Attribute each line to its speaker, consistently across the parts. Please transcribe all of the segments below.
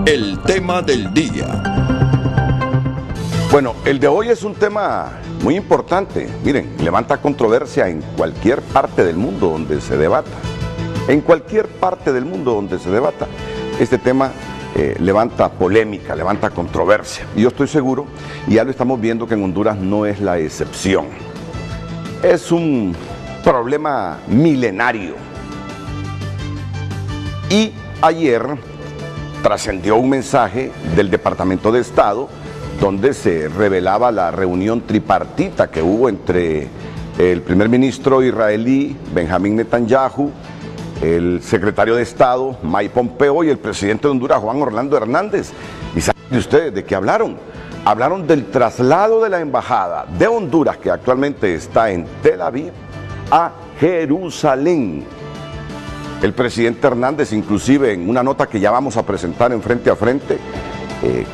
Speaker 1: El tema del día.
Speaker 2: Bueno, el de hoy es un tema muy importante. Miren, levanta controversia en cualquier parte del mundo donde se debata. En cualquier parte del mundo donde se debata. Este tema levanta polémica, levanta controversia. Y yo estoy seguro, y ya lo estamos viendo, que en Honduras no es la excepción. Es un problema milenario. Y ayer trascendió un mensaje del Departamento de Estado donde se revelaba la reunión tripartita que hubo entre el primer ministro israelí Benjamín Netanyahu, el secretario de Estado Mike Pompeo y el presidente de Honduras Juan Orlando Hernández. ¿Y saben ustedes de qué hablaron? Hablaron del traslado de la embajada de Honduras, que actualmente está en Tel Aviv, a Jerusalén. El presidente Hernández, inclusive en una nota que ya vamos a presentar en Frente a Frente,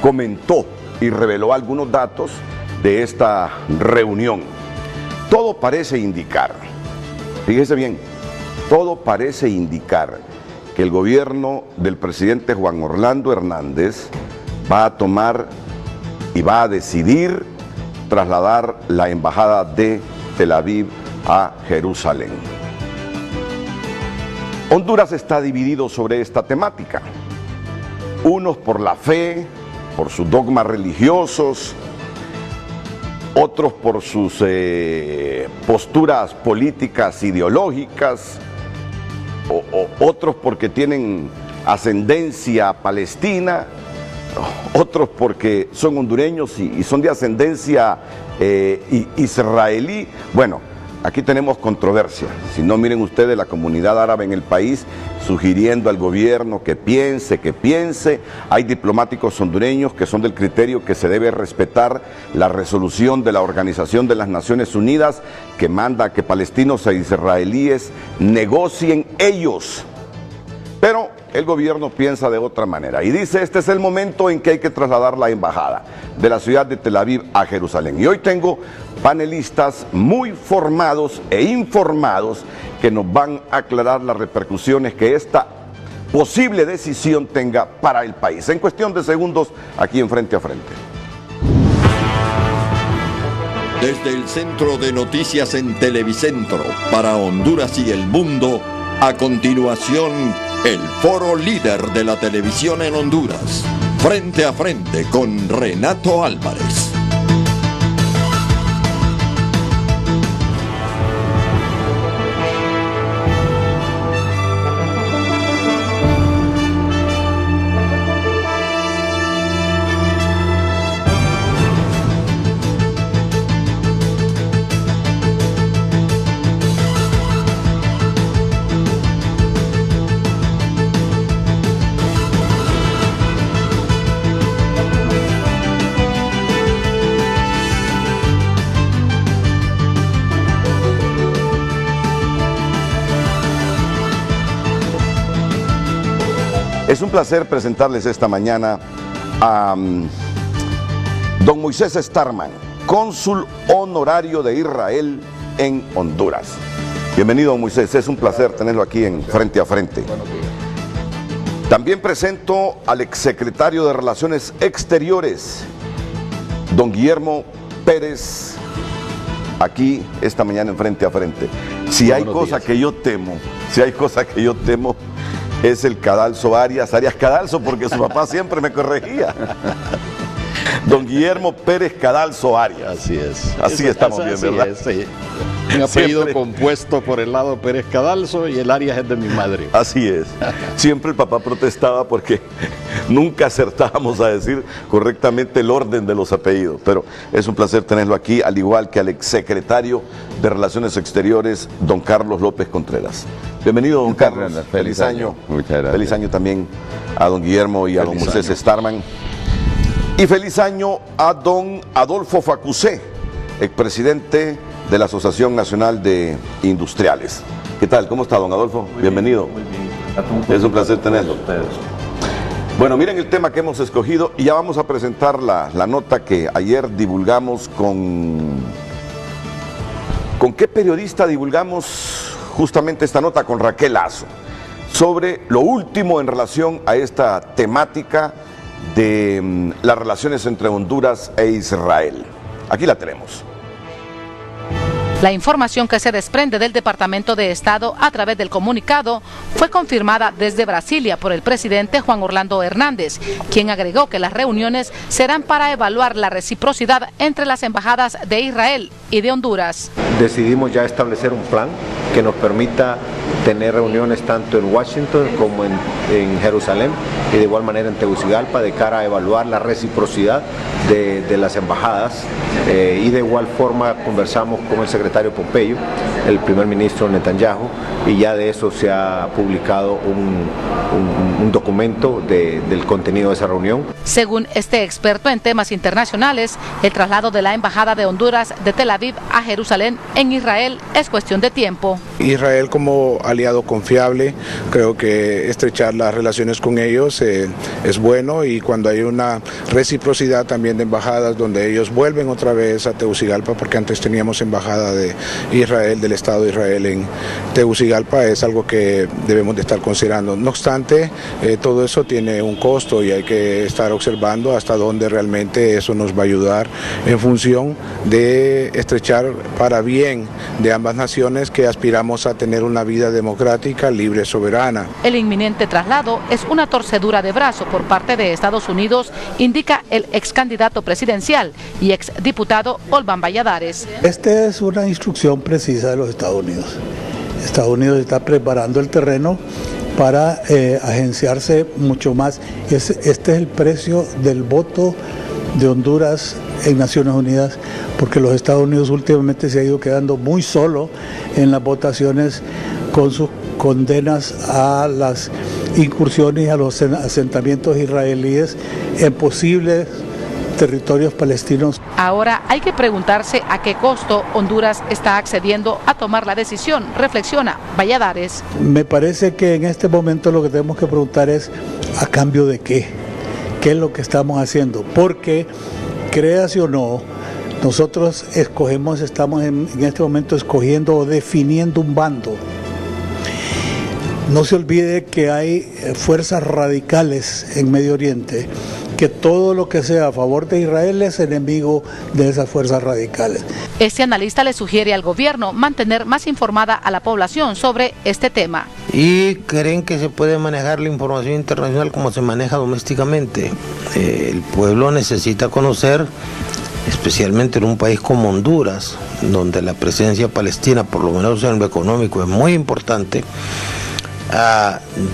Speaker 2: comentó y reveló algunos datos de esta reunión. Todo parece indicar, fíjese bien, todo parece indicar que el gobierno del presidente Juan Orlando Hernández va a tomar y va a decidir trasladar la embajada de Tel Aviv a Jerusalén. Honduras está dividido sobre esta temática, unos por la fe, por sus dogmas religiosos, otros por sus posturas políticas ideológicas, otros porque tienen ascendencia palestina, otros porque son hondureños y son de ascendencia israelí. Bueno, aquí tenemos controversia. Si no, miren ustedes la comunidad árabe en el país sugiriendo al gobierno que piense. Hay diplomáticos hondureños que son del criterio que se debe respetar la resolución de la Organización de las Naciones Unidas que manda que palestinos e israelíes negocien ellos. Pero el gobierno piensa de otra manera y dice: este es el momento en que hay que trasladar la embajada de la ciudad de Tel Aviv a Jerusalén. Y hoy tengo panelistas muy formados e informados que nos van a aclarar las repercusiones que esta posible decisión tenga para el país. En cuestión de segundos, aquí en Frente a Frente.
Speaker 1: Desde el Centro de Noticias en Televicentro para Honduras y el mundo, a continuación, el foro líder de la televisión en Honduras. Frente a Frente con Renato Álvarez.
Speaker 2: Es un placer presentarles esta mañana a don Moisés Starman, cónsul honorario de Israel en Honduras. Bienvenido, don Moisés, es un placer tenerlo aquí en Frente a Frente. También presento al exsecretario de Relaciones Exteriores, don Guillermo Pérez, aquí esta mañana en Frente a Frente. Si hay cosa que yo temo, es el Cadalso Arias Cadalso, porque su papá siempre me corregía. Don Guillermo Pérez Cadalso Arias.
Speaker 3: Así es.
Speaker 2: Así estamos bien, ¿verdad?
Speaker 3: Sí. Un apellido compuesto por el lado Pérez Cadalso y el Arias es de mi madre.
Speaker 2: Así es. Siempre el papá protestaba porque nunca acertábamos a decir correctamente el orden de los apellidos. Pero es un placer tenerlo aquí, al igual que al exsecretario de Relaciones Exteriores, don Carlos López Contreras. Bienvenido, don Carlos. Feliz año.
Speaker 4: Muchas gracias.
Speaker 2: Feliz año también a don Guillermo y a don Moisés Starman. Y feliz año a don Adolfo Facusé, expresidente de la Asociación Nacional de Industriales. ¿Qué tal? ¿Cómo está, don Adolfo? Bienvenido.
Speaker 4: Muy bien.
Speaker 2: Es un placer tenerlo. Bueno, miren el tema que hemos escogido y ya vamos a presentar la nota que ayer divulgamos con qué periodista divulgamos justamente esta nota, con Raquel Lazo, sobre lo último en relación a esta temática de las relaciones entre Honduras e Israel. Aquí la tenemos.
Speaker 4: La información que se desprende del Departamento de Estado a través del comunicado fue confirmada desde Brasilia por el presidente Juan Orlando Hernández, quien agregó que las reuniones serán para evaluar la reciprocidad entre las embajadas de Israel y de Honduras.
Speaker 5: Decidimos ya establecer un plan que nos permita tener reuniones tanto en Washington como en Jerusalén y de igual manera en Tegucigalpa de cara a evaluar la reciprocidad de las embajadas y de igual forma conversamos con el secretario Pompeyo, el primer ministro Netanyahu, y ya de eso se ha publicado un documento del contenido de esa reunión.
Speaker 4: Según este experto en temas internacionales, el traslado de la embajada de Honduras de Tel Aviv a Jerusalén en Israel es cuestión de tiempo.
Speaker 6: Israel como aliado confiable, creo que estrechar las relaciones con ellos es bueno, y cuando hay una reciprocidad también de embajadas donde ellos vuelven otra vez a Tegucigalpa, porque antes teníamos embajada de Israel, del Estado de Israel en Tegucigalpa, es algo que debemos de estar considerando. No obstante, todo eso tiene un costo y hay que estar observando hasta dónde realmente eso nos va a ayudar en función de estrechar para bien de ambas naciones que aspiramos a tener una vida democrática, libre, soberana.
Speaker 4: El inminente traslado es una torcedura de brazo por parte de Estados Unidos, indica el ex candidato presidencial y ex diputado Olvan Valladares.
Speaker 7: Esta es una instrucción precisa de los Estados Unidos. Estados Unidos está preparando el terreno para agenciarse mucho más. Este es el precio del voto de Honduras en Naciones Unidas, porque los Estados Unidos últimamente se ha ido quedando muy solo en las votaciones con sus condenas a las incursiones y a los asentamientos israelíes en posibles territorios palestinos.
Speaker 4: Ahora hay que preguntarse a qué costo Honduras está accediendo a tomar la decisión, reflexiona Valladares.
Speaker 7: Me parece que en este momento lo que tenemos que preguntar es ¿a cambio de qué? ¿Qué es lo que estamos haciendo? Porque, créase o no, nosotros estamos en este momento escogiendo o definiendo un bando. No se olvide que hay fuerzas radicales en Medio Oriente, que todo lo que sea a favor de Israel es enemigo de esas fuerzas radicales.
Speaker 4: Este analista le sugiere al gobierno mantener más informada a la población sobre este tema.
Speaker 8: Y creen que se puede manejar la información internacional como se maneja domésticamente. El pueblo necesita conocer, especialmente en un país como Honduras, donde la presencia palestina, por lo menos en lo económico, es muy importante,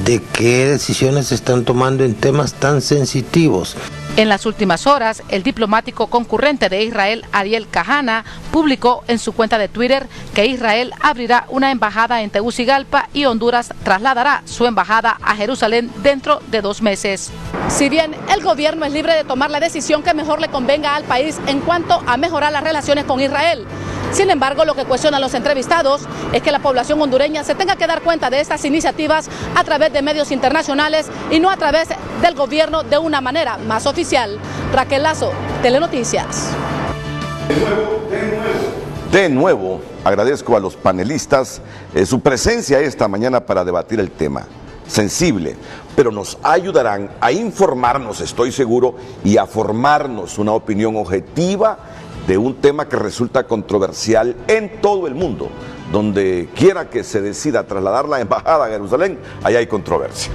Speaker 8: de qué decisiones se están tomando en temas tan sensitivos.
Speaker 4: En las últimas horas, el diplomático concurrente de Israel, Ariel Kahana, publicó en su cuenta de Twitter que Israel abrirá una embajada en Tegucigalpa y Honduras trasladará su embajada a Jerusalén dentro de 2 meses. Si bien el gobierno es libre de tomar la decisión que mejor le convenga al país en cuanto a mejorar las relaciones con Israel, sin embargo, lo que cuestionan los entrevistados es que la población hondureña se tenga que dar cuenta de estas iniciativas a través de medios internacionales y no a través del gobierno de una manera más oficial. Raquel Lazo, Telenoticias.
Speaker 2: De nuevo, agradezco a los panelistas su presencia esta mañana para debatir el tema. Sensible, pero nos ayudarán a informarnos, estoy seguro, y a formarnos una opinión objetiva de un tema que resulta controversial en todo el mundo. Donde quiera que se decida trasladar la embajada a Jerusalén, allá hay controversia.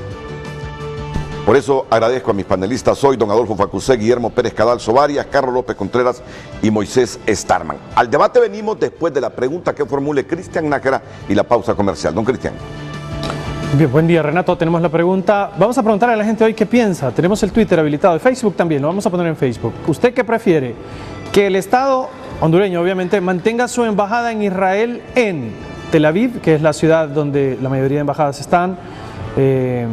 Speaker 2: Por eso agradezco a mis panelistas hoy, don Adolfo Facusé, Guillermo Pérez Cadalso Varias, Carlos López Contreras y Moisés Starman. Al debate venimos después de la pregunta que formule Cristian Nájera y la pausa comercial. Don Cristian.
Speaker 9: Bien, buen día, Renato. Tenemos la pregunta. Vamos a preguntarle a la gente hoy qué piensa. Tenemos el Twitter habilitado, el Facebook también, lo vamos a poner en Facebook. ¿Usted qué prefiere? Que el Estado hondureño, obviamente, mantenga su embajada en Israel en Tel Aviv, que es la ciudad donde la mayoría de embajadas están en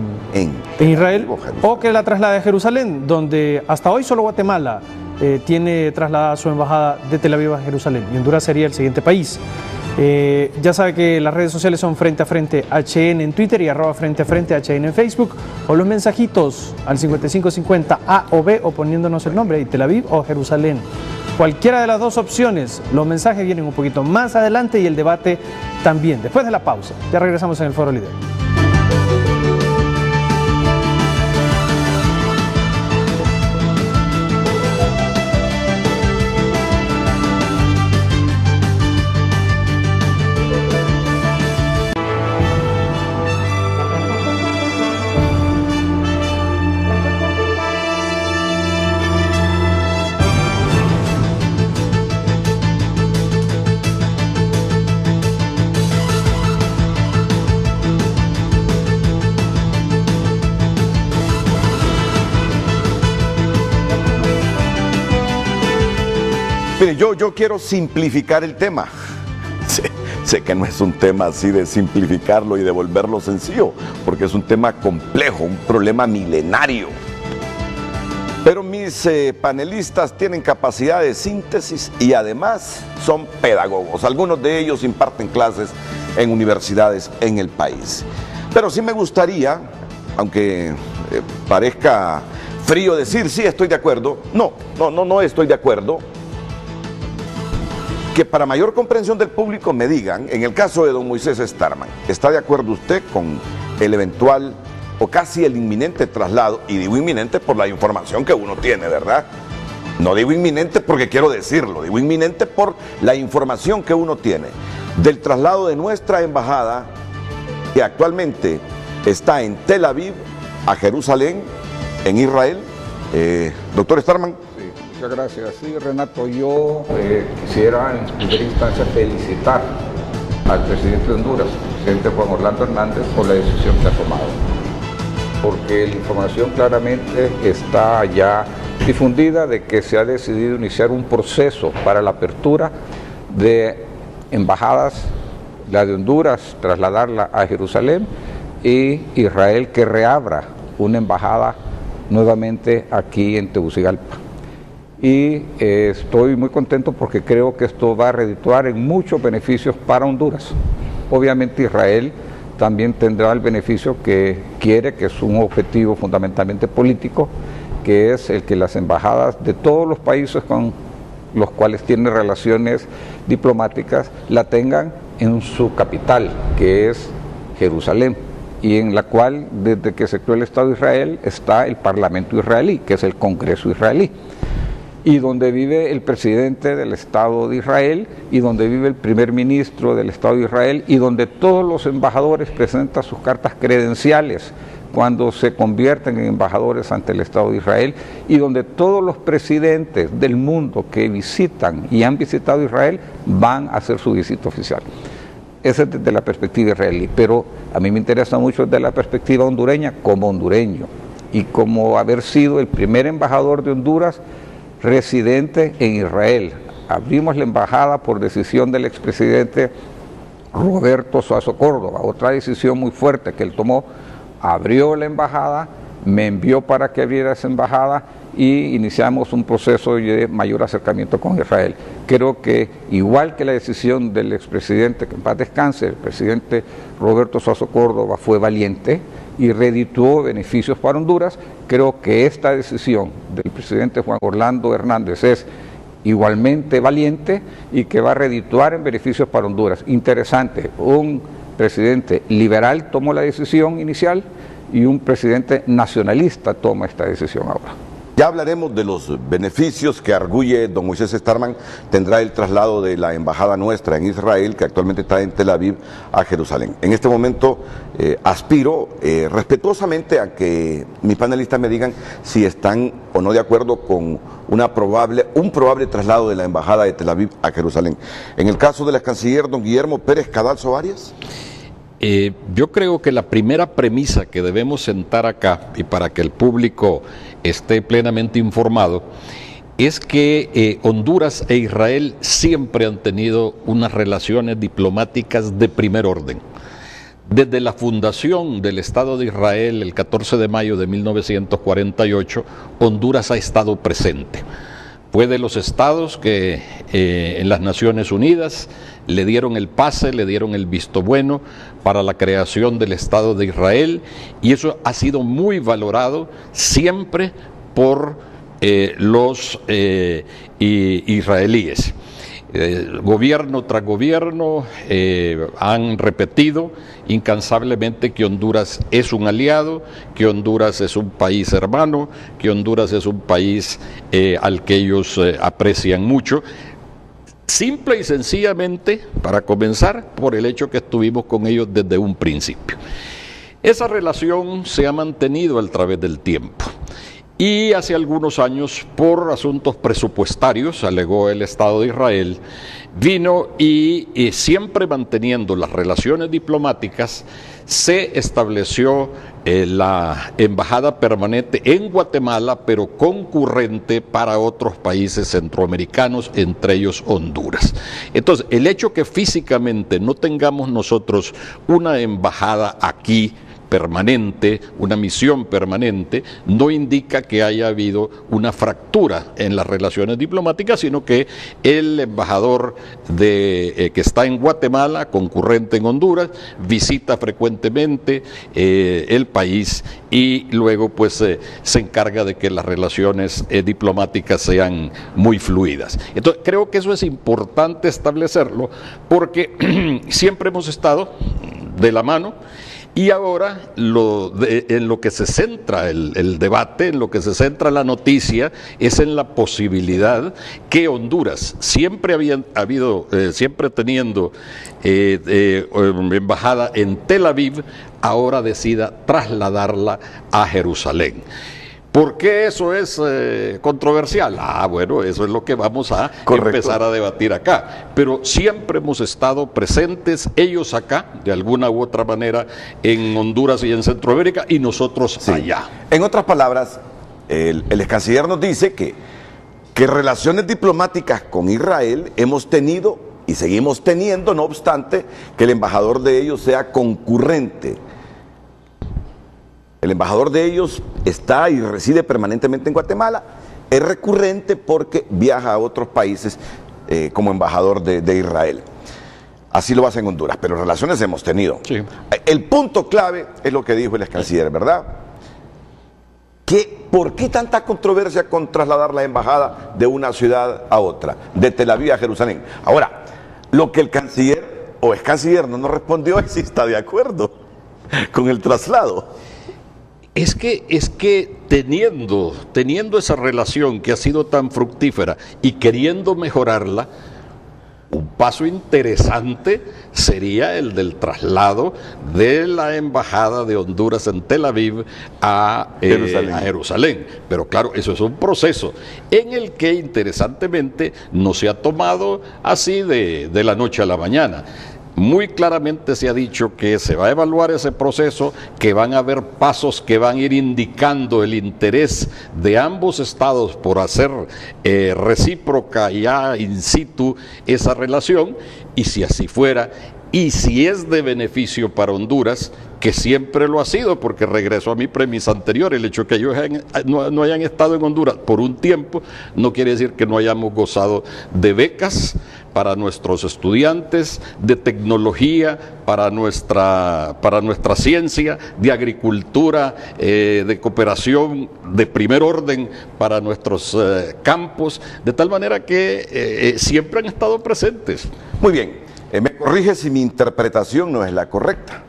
Speaker 9: Israel, o que la traslade a Jerusalén, donde hasta hoy solo Guatemala tiene trasladada su embajada de Tel Aviv a Jerusalén, y Honduras sería el siguiente país. Ya sabe que las redes sociales son Frente a Frente HN en Twitter y @Frente a Frente HN en Facebook, o los mensajitos al 5550 A o B, o poniéndonos el nombre, Tel Aviv o Jerusalén. Cualquiera de las dos opciones. Los mensajes vienen un poquito más adelante y el debate también, después de la pausa. Ya regresamos en el Foro Líder.
Speaker 2: Mire, yo quiero simplificar el tema. Sé que no es un tema así de simplificarlo y de volverlo sencillo, porque es un tema complejo, un problema milenario. Pero mis panelistas tienen capacidad de síntesis y además son pedagogos. Algunos de ellos imparten clases en universidades en el país. Pero sí me gustaría, aunque parezca frío decir sí estoy de acuerdo, no estoy de acuerdo, que para mayor comprensión del público me digan, en el caso de don Moisés Starman, ¿está de acuerdo usted con el eventual o casi el inminente traslado? Y digo inminente por la información que uno tiene, ¿verdad? No digo inminente porque quiero decirlo, digo inminente por la información que uno tiene del traslado de nuestra embajada, que actualmente está en Tel Aviv, a Jerusalén, en Israel. Doctor Starman.
Speaker 10: Muchas gracias. Sí, Renato, yo quisiera en primera instancia felicitar al presidente de Honduras, el presidente Juan Orlando Hernández, por la decisión que ha tomado. Porque la información claramente está ya difundida de que se ha decidido iniciar un proceso para la apertura de embajadas, la de Honduras, trasladarla a Jerusalén, y Israel que reabra una embajada nuevamente aquí en Tegucigalpa. Y estoy muy contento porque creo que esto va a redituar en muchos beneficios para Honduras. Obviamente Israel también tendrá el beneficio que quiere, que es un objetivo fundamentalmente político, que es el que las embajadas de todos los países con los cuales tiene relaciones diplomáticas la tengan en su capital, que es Jerusalén, y en la cual desde que se creó el Estado de Israel está el Parlamento israelí, que es el Congreso israelí, y donde vive el presidente del Estado de Israel, y donde vive el primer ministro del Estado de Israel, y donde todos los embajadores presentan sus cartas credenciales cuando se convierten en embajadores ante el Estado de Israel, y donde todos los presidentes del mundo que visitan y han visitado Israel van a hacer su visita oficial. Esa es desde la perspectiva israelí, pero a mí me interesa mucho desde la perspectiva hondureña, como hondureño, y como haber sido el primer embajador de Honduras residente en Israel. Abrimos la embajada por decisión del expresidente Roberto Suazo Córdoba, otra decisión muy fuerte que él tomó. Abrió la embajada, me envió para que abriera esa embajada y iniciamos un proceso de mayor acercamiento con Israel. Creo que igual que la decisión del expresidente, que en paz descanse, el presidente Roberto Suazo Córdoba fue valiente y redituó beneficios para Honduras, creo que esta decisión del presidente Juan Orlando Hernández es igualmente valiente y que va a redituar en beneficios para Honduras. Interesante, un presidente liberal tomó la decisión inicial y un presidente nacionalista toma esta decisión ahora.
Speaker 2: Ya hablaremos de los beneficios que arguye don Moisés Starman tendrá el traslado de la embajada nuestra en Israel, que actualmente está en Tel Aviv, a Jerusalén. En este momento aspiro respetuosamente a que mis panelistas me digan si están o no de acuerdo con un probable traslado de la embajada de Tel Aviv a Jerusalén. En el caso del ex canciller don Guillermo Pérez Cadalso Arias.
Speaker 3: Yo creo que la primera premisa que debemos sentar acá, y para que el público esté plenamente informado, es que Honduras e Israel siempre han tenido unas relaciones diplomáticas de primer orden. Desde la fundación del Estado de Israel, el 14 de mayo de 1948, Honduras ha estado presente. Fue de los estados que en las Naciones Unidas le dieron el pase, le dieron el visto bueno para la creación del Estado de Israel, y eso ha sido muy valorado siempre por los israelíes. Gobierno tras gobierno han repetido incansablemente que Honduras es un aliado, que Honduras es un país hermano, que Honduras es un país al que ellos aprecian mucho. Simple y sencillamente, para comenzar, por el hecho que estuvimos con ellos desde un principio. Esa relación se ha mantenido a través del tiempo. Y hace algunos años, por asuntos presupuestarios, alegó el Estado de Israel, vino y siempre manteniendo las relaciones diplomáticas, se estableció la embajada permanente en Guatemala, pero concurrente para otros países centroamericanos, entre ellos Honduras. Entonces, el hecho que físicamente no tengamos nosotros una embajada aquí permanente, una misión permanente, no indica que haya habido una fractura en las relaciones diplomáticas, sino que el embajador que está en Guatemala, concurrente en Honduras, visita frecuentemente el país y luego pues se encarga de que las relaciones diplomáticas sean muy fluidas. Entonces creo que eso es importante establecerlo porque siempre hemos estado de la mano. Y ahora en lo que se centra el debate, en lo que se centra la noticia, es en la posibilidad que Honduras, siempre siempre teniendo embajada en Tel Aviv, ahora decida trasladarla a Jerusalén. ¿Por qué eso es controversial? Bueno, eso es lo que vamos a empezar a debatir acá. Pero siempre hemos estado presentes, ellos acá, de alguna u otra manera, en Honduras y en Centroamérica, y nosotros allá.
Speaker 2: En otras palabras, el ex canciller nos dice que relaciones diplomáticas con Israel hemos tenido y seguimos teniendo, no obstante que el embajador de ellos sea concurrente. El embajador de ellos está y reside permanentemente en Guatemala, es recurrente porque viaja a otros países como embajador de Israel. Así lo hace en Honduras, pero relaciones hemos tenido.
Speaker 3: Sí.
Speaker 2: El punto clave es lo que dijo el ex canciller, ¿verdad? ¿Por qué tanta controversia con trasladar la embajada de una ciudad a otra, de Tel Aviv a Jerusalén? Ahora, lo que el canciller o ex canciller no nos respondió es si está de acuerdo con el traslado.
Speaker 3: Es que teniendo esa relación que ha sido tan fructífera y queriendo mejorarla, un paso interesante sería el del traslado de la embajada de Honduras en Tel Aviv a Jerusalén. Pero claro, eso es un proceso en el que interesantemente no se ha tomado así de la noche a la mañana. Muy claramente se ha dicho que se va a evaluar ese proceso, que van a haber pasos que van a ir indicando el interés de ambos estados por hacer recíproca ya in situ esa relación, y si así fuera, y si es de beneficio para Honduras, que siempre lo ha sido, porque regreso a mi premisa anterior, el hecho de que ellos no hayan estado en Honduras por un tiempo, no quiere decir que no hayamos gozado de becas para nuestros estudiantes, de tecnología para nuestra ciencia, de agricultura, de cooperación de primer orden para nuestros campos, de tal manera que siempre han estado presentes.
Speaker 2: Muy bien, me corrige si mi interpretación no es la correcta,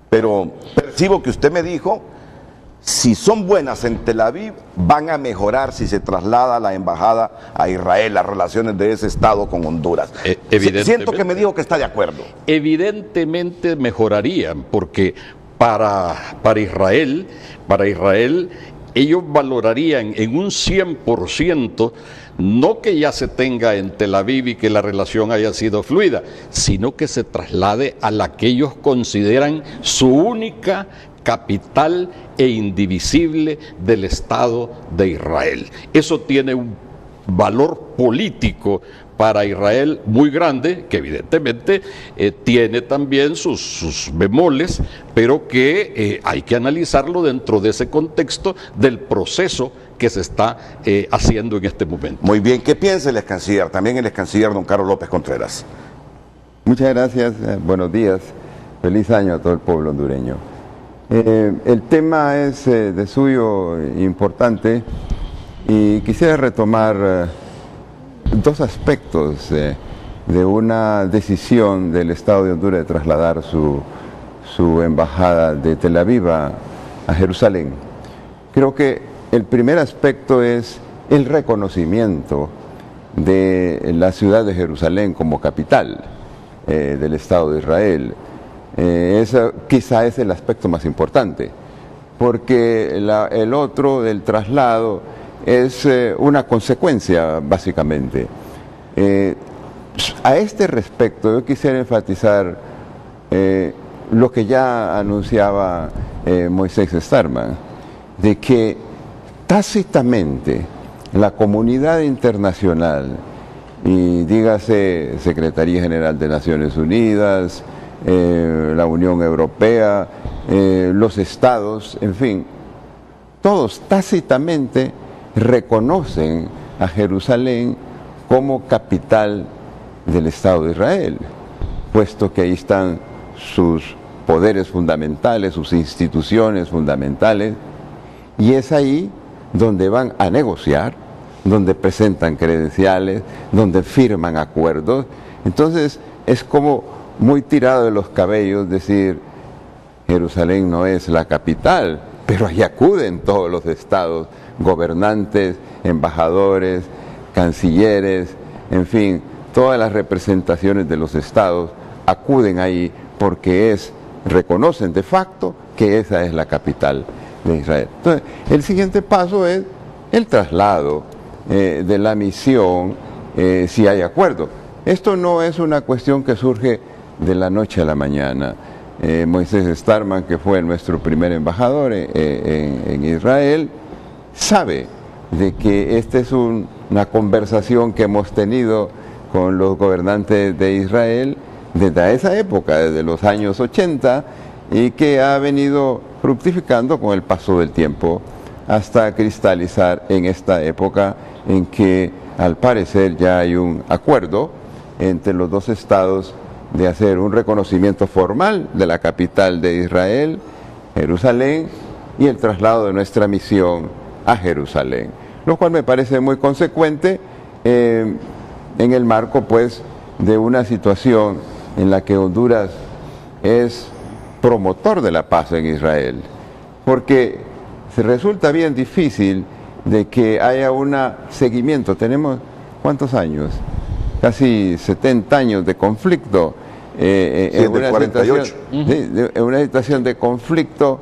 Speaker 2: pero percibo que usted me dijo, si son buenas en Tel Aviv, van a mejorar si se traslada la embajada a Israel, las relaciones de ese estado con Honduras. Siento que me dijo que está de acuerdo.
Speaker 3: Evidentemente mejorarían, porque para Israel, ellos valorarían en un 100%, no que ya se tenga en Tel Aviv y que la relación haya sido fluida, sino que se traslade a la que ellos consideran su única capital e indivisible del Estado de Israel. Eso tiene un valor político para Israel muy grande, que evidentemente tiene también sus bemoles, pero que hay que analizarlo dentro de ese contexto del proceso que se está haciendo en este momento.
Speaker 2: Muy bien, ¿qué piensa el ex canciller? También el ex canciller don Carlos López Contreras.
Speaker 11: Muchas gracias, buenos días, feliz año a todo el pueblo hondureño. El tema es de suyo importante y quisiera retomar dos aspectos de una decisión del Estado de Honduras de trasladar su embajada de Tel Aviv a Jerusalén. Creo que el primer aspecto es el reconocimiento de la ciudad de Jerusalén como capital del Estado de Israel. Eso quizá es el aspecto más importante, porque el otro del traslado es una consecuencia, básicamente. A este respecto, yo quisiera enfatizar lo que ya anunciaba Moisés Starman, de que tácitamente la comunidad internacional, y dígase Secretaría General de Naciones Unidas, la Unión Europea, los estados, en fin, todos tácitamente reconocen a Jerusalén como capital del Estado de Israel, puesto que ahí están sus poderes fundamentales, sus instituciones fundamentales, y es ahí donde van a negociar, donde presentan credenciales, donde firman acuerdos. Entonces es como muy tirado de los cabellos decir Jerusalén no es la capital, pero ahí acuden todos los estados, gobernantes, embajadores, cancilleres, en fin, todas las representaciones de los estados acuden ahí porque reconocen de facto que esa es la capital de Israel. Entonces, el siguiente paso es el traslado de la misión, si hay acuerdo. Esto no es una cuestión que surge de la noche a la mañana. Moisés Starman, que fue nuestro primer embajador en Israel, sabe de que esta es una conversación que hemos tenido con los gobernantes de Israel desde esa época, desde los años 80, y que ha venido fructificando con el paso del tiempo hasta cristalizar en esta época en que al parecer ya hay un acuerdo entre los dos estados de hacer un reconocimiento formal de la capital de Israel, Jerusalén, y el traslado de nuestra misión a Jerusalén, lo cual me parece muy consecuente en el marco pues de una situación en la que Honduras es promotor de la paz en Israel, porque se resulta bien difícil de que haya un seguimiento. Tenemos, ¿cuántos años? Casi 70 años de conflicto, en una situación de conflicto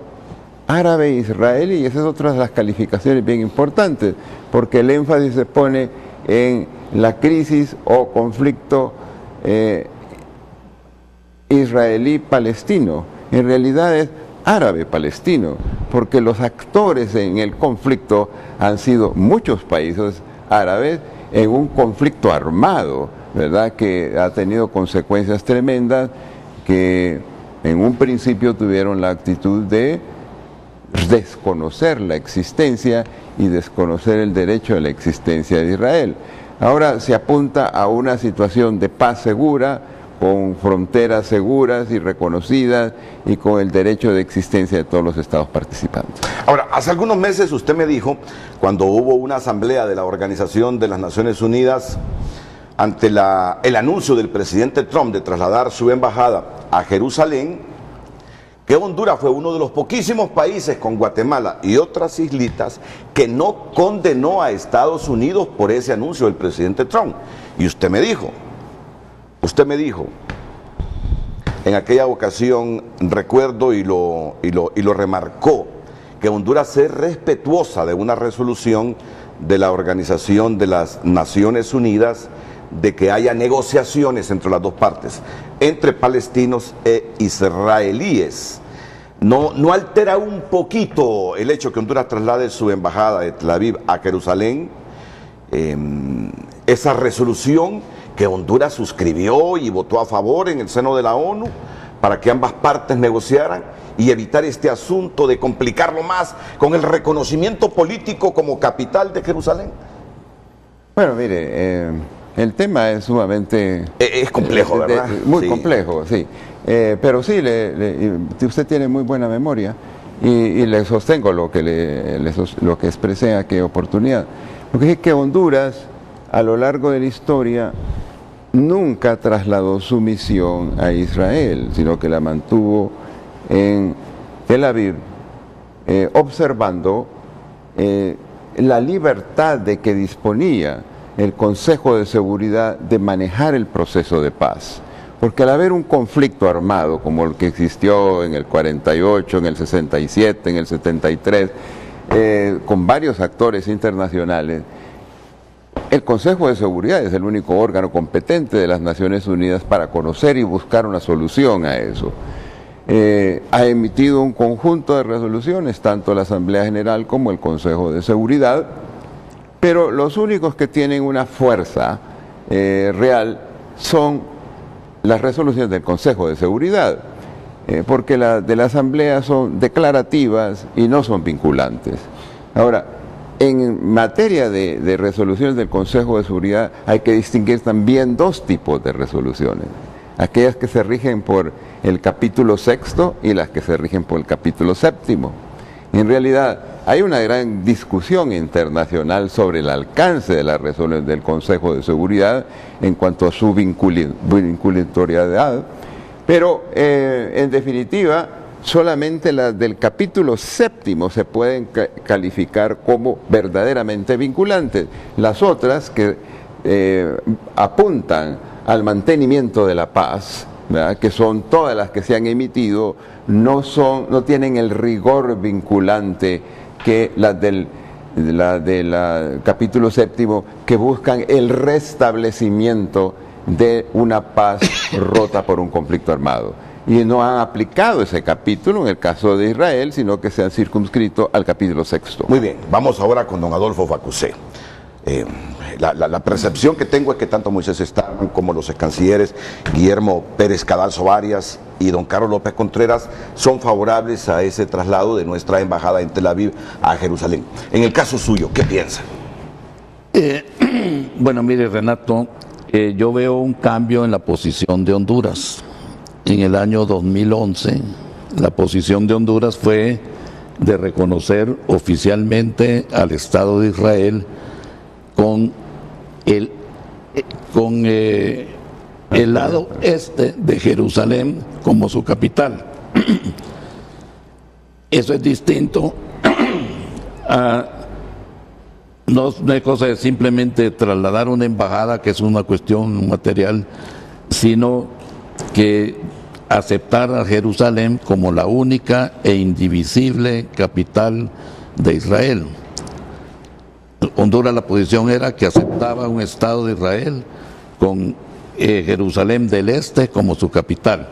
Speaker 11: árabe-israelí, y esa es otra de las calificaciones bien importantes, porque el énfasis se pone en la crisis o conflicto israelí-palestino. En realidad es árabe-palestino, porque los actores en el conflicto han sido muchos países árabes en un conflicto armado, ¿verdad?, que ha tenido consecuencias tremendas, que en un principio tuvieron la actitud de desconocer la existencia y desconocer el derecho a la existencia de Israel. Ahora se apunta a una situación de paz segura, con fronteras seguras y reconocidas y con el derecho de existencia de todos los estados participantes.
Speaker 2: Ahora, hace algunos meses usted me dijo, cuando hubo una asamblea de la Organización de las Naciones Unidas, ante el anuncio del presidente Trump de trasladar su embajada a Jerusalén, que Honduras fue uno de los poquísimos países, con Guatemala y otras islitas, que no condenó a Estados Unidos por ese anuncio del presidente Trump. Y usted me dijo, en aquella ocasión, recuerdo y lo remarcó, que Honduras es respetuosa de una resolución de la Organización de las Naciones Unidas de que haya negociaciones entre las dos partes, entre palestinos e israelíes. ¿No altera un poquito el hecho que Honduras traslade su embajada de Tel Aviv a Jerusalén? Esa resolución que Honduras suscribió y votó a favor en el seno de la ONU para que ambas partes negociaran y evitar este asunto de complicarlo más con el reconocimiento político como capital de Jerusalén.
Speaker 11: Bueno, mire, el tema es sumamente...
Speaker 2: Es complejo, ¿verdad?
Speaker 11: Muy complejo, sí. Pero sí, usted tiene muy buena memoria y le sostengo lo que expresé en aquella oportunidad. Lo que es que Honduras, a lo largo de la historia, nunca trasladó su misión a Israel, sino que la mantuvo en Tel Aviv, observando la libertad de que disponía el Consejo de Seguridad de manejar el proceso de paz. Porque al haber un conflicto armado como el que existió en el 48, en el 67, en el 73, con varios actores internacionales, el Consejo de Seguridad es el único órgano competente de las Naciones Unidas para conocer y buscar una solución a eso. ha emitido un conjunto de resoluciones, tanto la Asamblea General como el Consejo de Seguridad, pero los únicos que tienen una fuerza real son las resoluciones del Consejo de Seguridad, porque las de la Asamblea son declarativas y no son vinculantes. Ahora, en materia de resoluciones del Consejo de Seguridad hay que distinguir también dos tipos de resoluciones: aquellas que se rigen por el capítulo 6º y las que se rigen por el capítulo 7º. En realidad, hay una gran discusión internacional sobre el alcance de las resoluciones del Consejo de Seguridad en cuanto a su vinculatoriedad, pero en definitiva, solamente las del capítulo 7º se pueden calificar como verdaderamente vinculantes. Las otras que apuntan al mantenimiento de la paz, ¿verdad?, que son todas las que se han emitido, no tienen el rigor vinculante que las del capítulo 7º, que buscan el restablecimiento de una paz rota por un conflicto armado. Y no han aplicado ese capítulo en el caso de Israel, sino que se han circunscrito al capítulo 6º.
Speaker 2: Muy bien, vamos ahora con don Adolfo Facusé. La percepción que tengo es que tanto Moisés Starman como los cancilleres Guillermo Pérez Cadalso Arias y don Carlos López Contreras son favorables a ese traslado de nuestra embajada en Tel Aviv a Jerusalén. En el caso suyo, ¿qué piensa?
Speaker 12: Bueno, mire, Renato, yo veo un cambio en la posición de Honduras. En el año 2011, la posición de Honduras fue de reconocer oficialmente al Estado de Israel con el lado este de Jerusalén como su capital. Eso es distinto a, no es cosa de simplemente trasladar una embajada, que es una cuestión material, sino que aceptar a Jerusalén como la única e indivisible capital de Israel. Honduras, la posición era que aceptaba un Estado de Israel con Jerusalén del Este como su capital,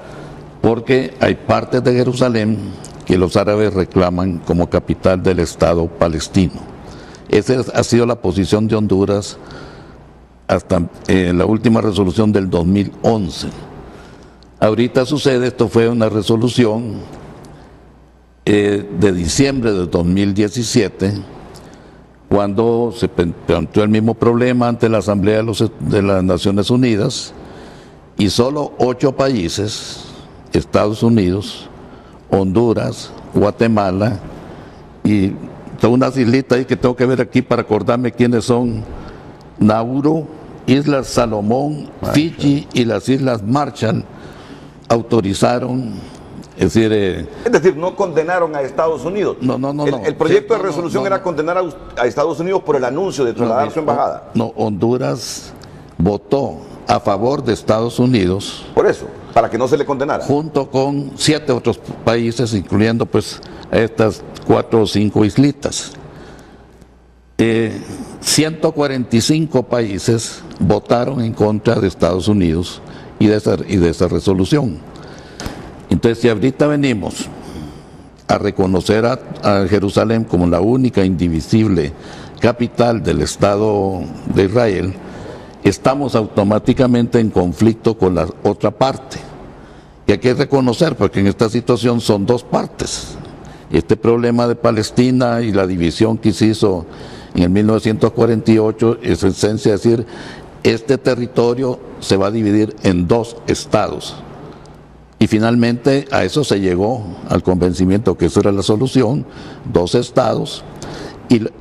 Speaker 12: porque hay partes de Jerusalén que los árabes reclaman como capital del Estado palestino. Esa ha sido la posición de Honduras hasta la última resolución del 2011. Ahorita sucede, esto fue una resolución de diciembre de 2017, cuando se planteó el mismo problema ante la Asamblea de las Naciones Unidas, y solo 8 países, Estados Unidos, Honduras, Guatemala y todas unas islitas ahí que tengo que ver aquí para acordarme quiénes son: Nauru, Islas Salomón, Fiji y las Islas Marshall, autorizaron. Es decir,
Speaker 2: no condenaron a Estados Unidos.
Speaker 12: No.
Speaker 2: El proyecto de resolución era condenar a Estados Unidos por el anuncio de trasladar su embajada.
Speaker 12: No, Honduras votó a favor de Estados Unidos.
Speaker 2: Por eso, para que no se le condenara.
Speaker 12: Junto con 7 otros países, incluyendo pues a estas 4 o 5 islitas. 145 países votaron en contra de Estados Unidos y de esa resolución. Entonces, si ahorita venimos a reconocer a Jerusalén como la única indivisible capital del Estado de Israel, estamos automáticamente en conflicto con la otra parte, que hay que reconocer, porque en esta situación son 2 partes. Este problema de Palestina y la división que se hizo en el 1948 es en esencia decir, este territorio se va a dividir en 2 estados. Y finalmente a eso se llegó, al convencimiento que esa era la solución: 2 estados,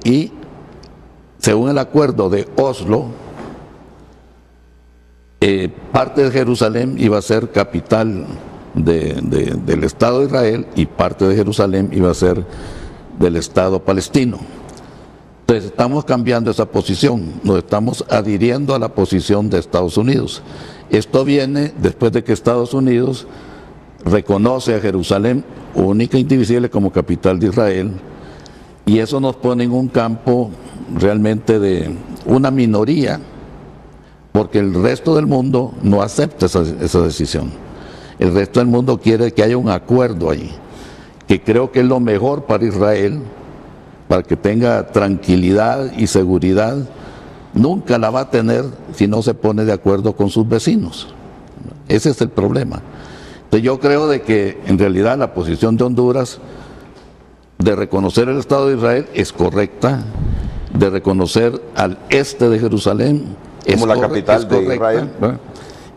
Speaker 12: y según el acuerdo de Oslo, parte de Jerusalén iba a ser capital del Estado de Israel y parte de Jerusalén iba a ser del Estado palestino. Entonces estamos cambiando esa posición, nos estamos adhiriendo a la posición de Estados Unidos. Esto viene después de que Estados Unidos reconoce a Jerusalén única e indivisible como capital de Israel, y eso nos pone en un campo realmente de una minoría, porque el resto del mundo no acepta esa decisión. el resto del mundo quiere que haya un acuerdo ahí, que creo que es lo mejor para Israel, para que tenga tranquilidad y seguridad. Nunca la va a tener si no se pone de acuerdo con sus vecinos. Ese es el problema. Entonces yo creo de que en realidad la posición de Honduras de reconocer el Estado de Israel es correcta, de reconocer al este de Jerusalén
Speaker 2: como la capital de Israel,
Speaker 12: ¿verdad?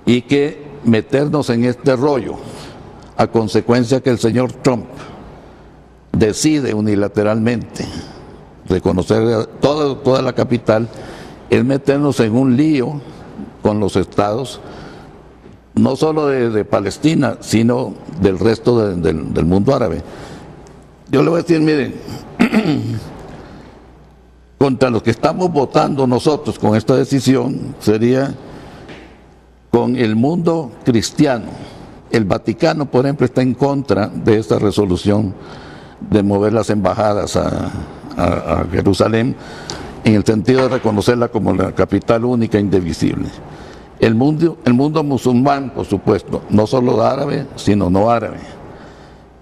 Speaker 12: Y que meternos en este rollo a consecuencia que el señor Trump decide unilateralmente reconocer toda la capital, es meternos en un lío con los estados, no solo de Palestina, sino del resto del mundo árabe. Yo le voy a decir, miren, contra los que estamos votando nosotros con esta decisión sería con el mundo cristiano. El Vaticano, por ejemplo, está en contra de esta resolución de mover las embajadas a Jerusalén, en el sentido de reconocerla como la capital única e indivisible. El mundo musulmán, por supuesto, no solo árabe, sino no árabe.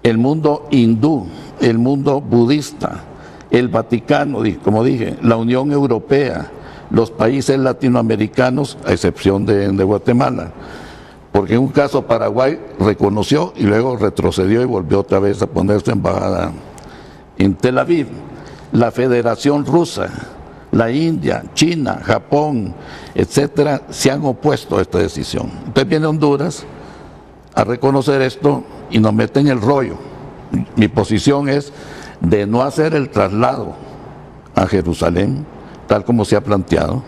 Speaker 12: El mundo hindú, el mundo budista, el Vaticano, como dije, la Unión Europea, los países latinoamericanos, a excepción de Guatemala. Porque en un caso Paraguay reconoció y luego retrocedió y volvió otra vez a poner su embajada en Tel Aviv. La Federación Rusa, la India, China, Japón, etcétera, se han opuesto a esta decisión. Entonces viene Honduras a reconocer esto y nos mete en el rollo. Mi posición es de no hacer el traslado a Jerusalén, tal como se ha planteado,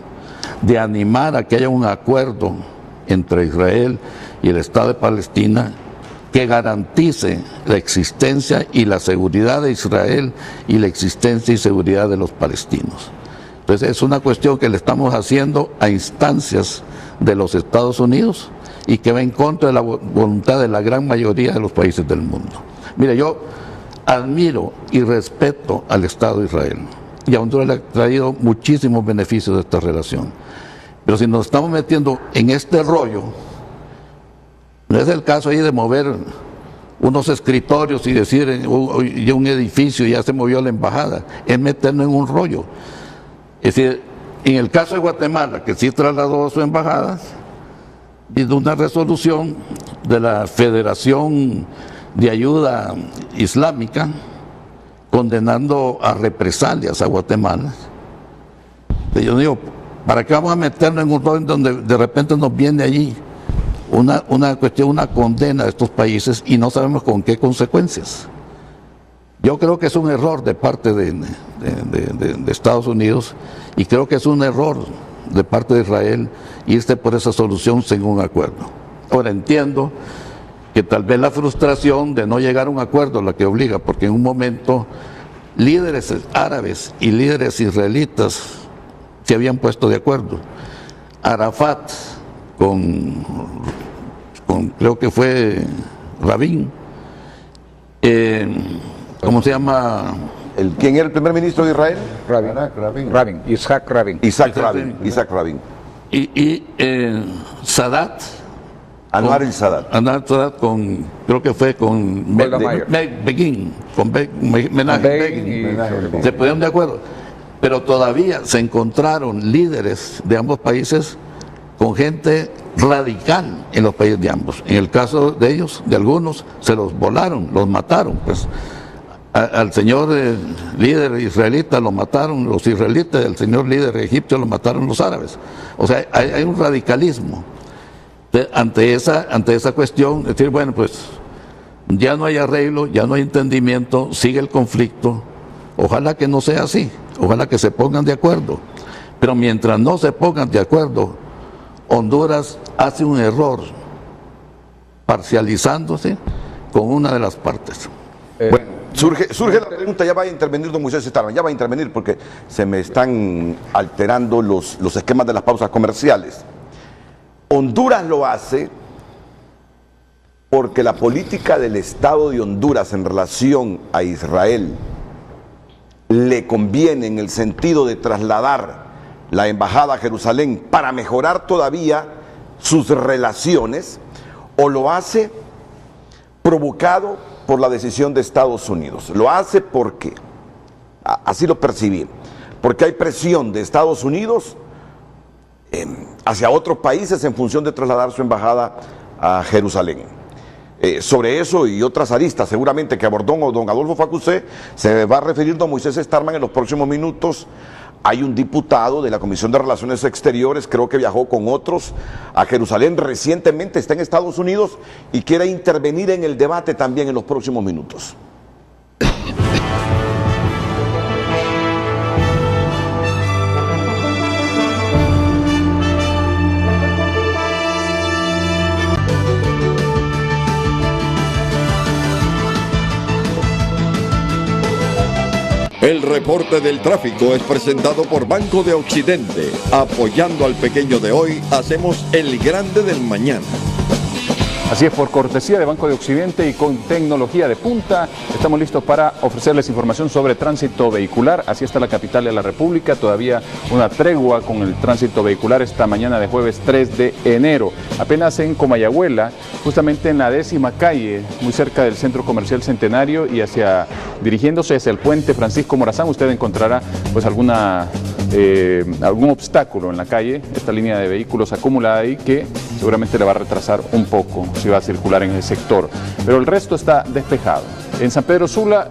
Speaker 12: de animar a que haya un acuerdo entre Israel y el Estado de Palestina que garantice la existencia y la seguridad de Israel y la existencia y seguridad de los palestinos. Entonces es una cuestión que le estamos haciendo a instancias de los Estados Unidos y que va en contra de la voluntad de la gran mayoría de los países del mundo. Mire, yo admiro y respeto al Estado de Israel y a Honduras le ha traído muchísimos beneficios de esta relación. Pero si nos estamos metiendo en este rollo, no es el caso ahí de mover unos escritorios y decir un edificio y ya se movió la embajada, es meternos en un rollo. Es decir, en el caso de Guatemala, que sí trasladó su embajada, y de una resolución de la Federación de Ayuda Islámica condenando a represalias a Guatemala. Yo digo, ¿para qué vamos a meternos en un rollo donde de repente nos viene allí una cuestión, una condena de estos países y no sabemos con qué consecuencias? Yo creo que es un error de parte de Estados Unidos y creo que es un error de parte de Israel irse por esa solución sin un acuerdo. Ahora entiendo que tal vez la frustración de no llegar a un acuerdo es la que obliga, porque en un momento líderes árabes y líderes israelitas se habían puesto de acuerdo. Arafat con creo que fue Rabin, ¿cómo se llama?
Speaker 2: ¿Quién era el primer ministro de Israel?
Speaker 10: Rabin. Isaac Rabin.
Speaker 12: Y Sadat.
Speaker 2: Anwar el Sadat.
Speaker 12: Anwar el Sadat creo que fue con Begin, con Menachem Begin. Se pusieron de acuerdo. Pero todavía se encontraron líderes de ambos países con gente radical en los países de ambos. En el caso de ellos, de algunos, se los volaron, los mataron. Pues al señor líder israelita lo mataron los israelitas, al señor líder egipcio lo mataron los árabes. O sea, hay un radicalismo. Ante esa cuestión, decir, bueno, pues ya no hay arreglo, ya no hay entendimiento, sigue el conflicto. Ojalá que no sea así, ojalá que se pongan de acuerdo. Pero mientras no se pongan de acuerdo, Honduras hace un error parcializándose con una de las partes.
Speaker 2: Bueno, surge la pregunta, ya va a intervenir don Moisés Esteban, ya va a intervenir porque se me están alterando los esquemas de las pausas comerciales. Honduras lo hace porque la política del Estado de Honduras en relación a Israel le conviene en el sentido de trasladar la embajada a Jerusalén para mejorar todavía sus relaciones, o lo hace provocado por la decisión de Estados Unidos. Lo hace porque, así lo percibí, porque hay presión de Estados Unidos hacia otros países en función de trasladar su embajada a Jerusalén. Sobre eso y otras aristas seguramente que abordó don Adolfo Facusé se va a referir don Moisés Starman en los próximos minutos. Hay un diputado de la Comisión de Relaciones Exteriores, creo que viajó con otros a Jerusalén recientemente, está en Estados Unidos y quiere intervenir en el debate también en los próximos minutos.
Speaker 1: El reporte del tráfico es presentado por Banco de Occidente. Apoyando al pequeño de hoy, hacemos el grande del mañana.
Speaker 13: Así es, por cortesía de Banco de Occidente y con tecnología de punta, estamos listos para ofrecerles información sobre tránsito vehicular. Así está la capital de la República, todavía una tregua con el tránsito vehicular esta mañana de jueves 3 de enero. Apenas en Comayagüela, justamente en la 10ª calle, muy cerca del Centro Comercial Centenario y dirigiéndose hacia el puente Francisco Morazán, usted encontrará pues algún obstáculo en la calle, esta línea de vehículos acumulada ahí que seguramente le va a retrasar un poco si va a circular en el sector, pero el resto está despejado. En San Pedro Sula,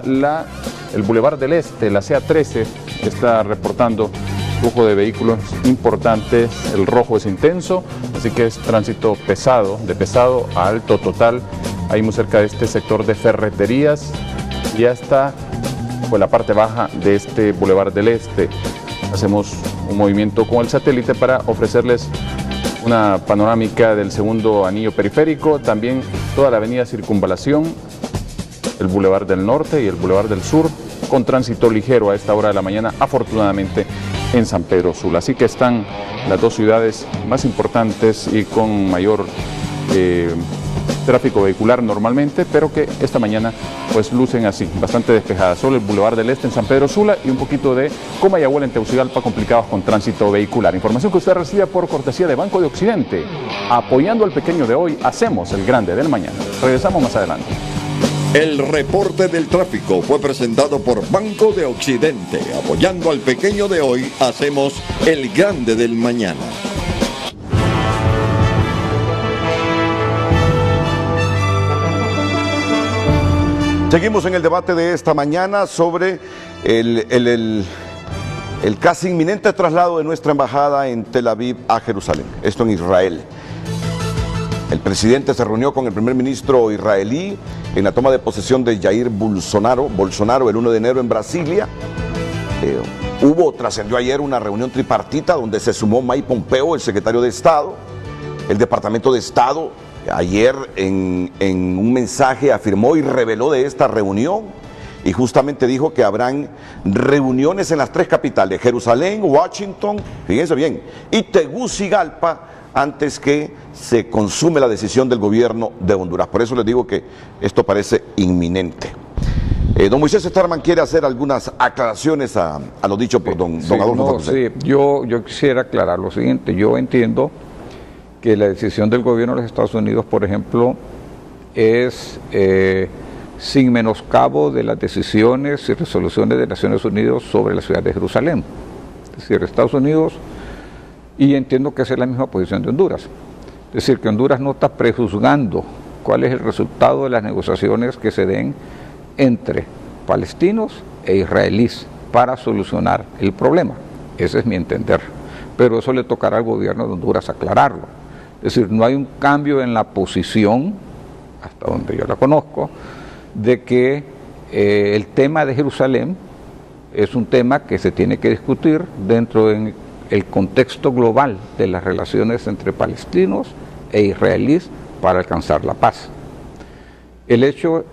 Speaker 13: el Boulevard del Este, la CA13, está reportando flujo de vehículos importantes, el rojo es intenso, así que es tránsito pesado, de pesado a alto total, ahí muy cerca de este sector de ferreterías, y hasta pues, la parte baja de este Boulevard del Este. Hacemos un movimiento con el satélite para ofrecerles una panorámica del segundo anillo periférico, también toda la avenida Circunvalación, el Boulevard del Norte y el Boulevard del Sur, con tránsito ligero a esta hora de la mañana, afortunadamente en San Pedro Sula. Así que están las dos ciudades más importantes y con mayor tráfico vehicular normalmente, pero que esta mañana pues lucen así, bastante despejadas. Solo el Boulevard del Este en San Pedro Sula y un poquito de Comayagüela en Tegucigalpa complicados con tránsito vehicular. Información que usted recibe por cortesía de Banco de Occidente. Apoyando al pequeño de hoy, hacemos el grande del mañana. Regresamos más adelante.
Speaker 1: El reporte del tráfico fue presentado por Banco de Occidente. Apoyando al pequeño de hoy, hacemos el grande del mañana.
Speaker 2: Seguimos en el debate de esta mañana sobre el casi inminente traslado de nuestra embajada en Tel Aviv a Jerusalén, esto en Israel. El presidente se reunió con el primer ministro israelí en la toma de posesión de Jair Bolsonaro el 1 de enero en Brasilia. Trascendió ayer una reunión tripartita donde se sumó Mike Pompeo, el secretario de Estado. El Departamento de Estado ayer en un mensaje afirmó y reveló de esta reunión y justamente dijo que habrán reuniones en las 3 capitales, Jerusalén, Washington, fíjense bien, y Tegucigalpa, antes que se consume la decisión del gobierno de Honduras. Por eso les digo que esto parece inminente. Don Moisés Starman quiere hacer algunas aclaraciones a lo dicho por don Adolfo Facusé.
Speaker 10: Sí, yo quisiera aclarar lo siguiente. Yo entiendo que la decisión del gobierno de los Estados Unidos, por ejemplo, es sin menoscabo de las decisiones y resoluciones de Naciones Unidas sobre la ciudad de Jerusalén. Es decir, Estados Unidos, y entiendo que esa es la misma posición de Honduras. Es decir, que Honduras no está prejuzgando cuál es el resultado de las negociaciones que se den entre palestinos e israelíes para solucionar el problema. Ese es mi entender. Pero eso le tocará al gobierno de Honduras aclararlo. Es decir, no hay un cambio en la posición, hasta donde yo la conozco, de que el tema de Jerusalén es un tema que se tiene que discutir dentro del contexto global de las relaciones entre palestinos e israelíes para alcanzar la paz. El hecho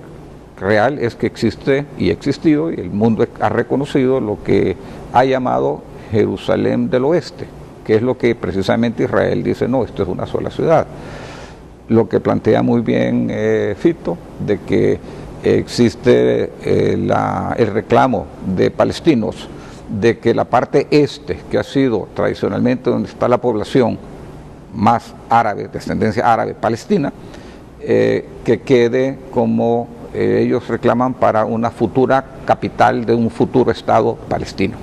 Speaker 10: real es que existe y ha existido, y el mundo ha reconocido lo que ha llamado Jerusalén del Oeste, que es lo que precisamente Israel dice, no, esto es una sola ciudad. Lo que plantea muy bien Fito, de que existe el reclamo de palestinos de que la parte este, que ha sido tradicionalmente donde está la población más árabe, descendencia árabe palestina, que quede como ellos reclaman para una futura capital de un futuro Estado palestino.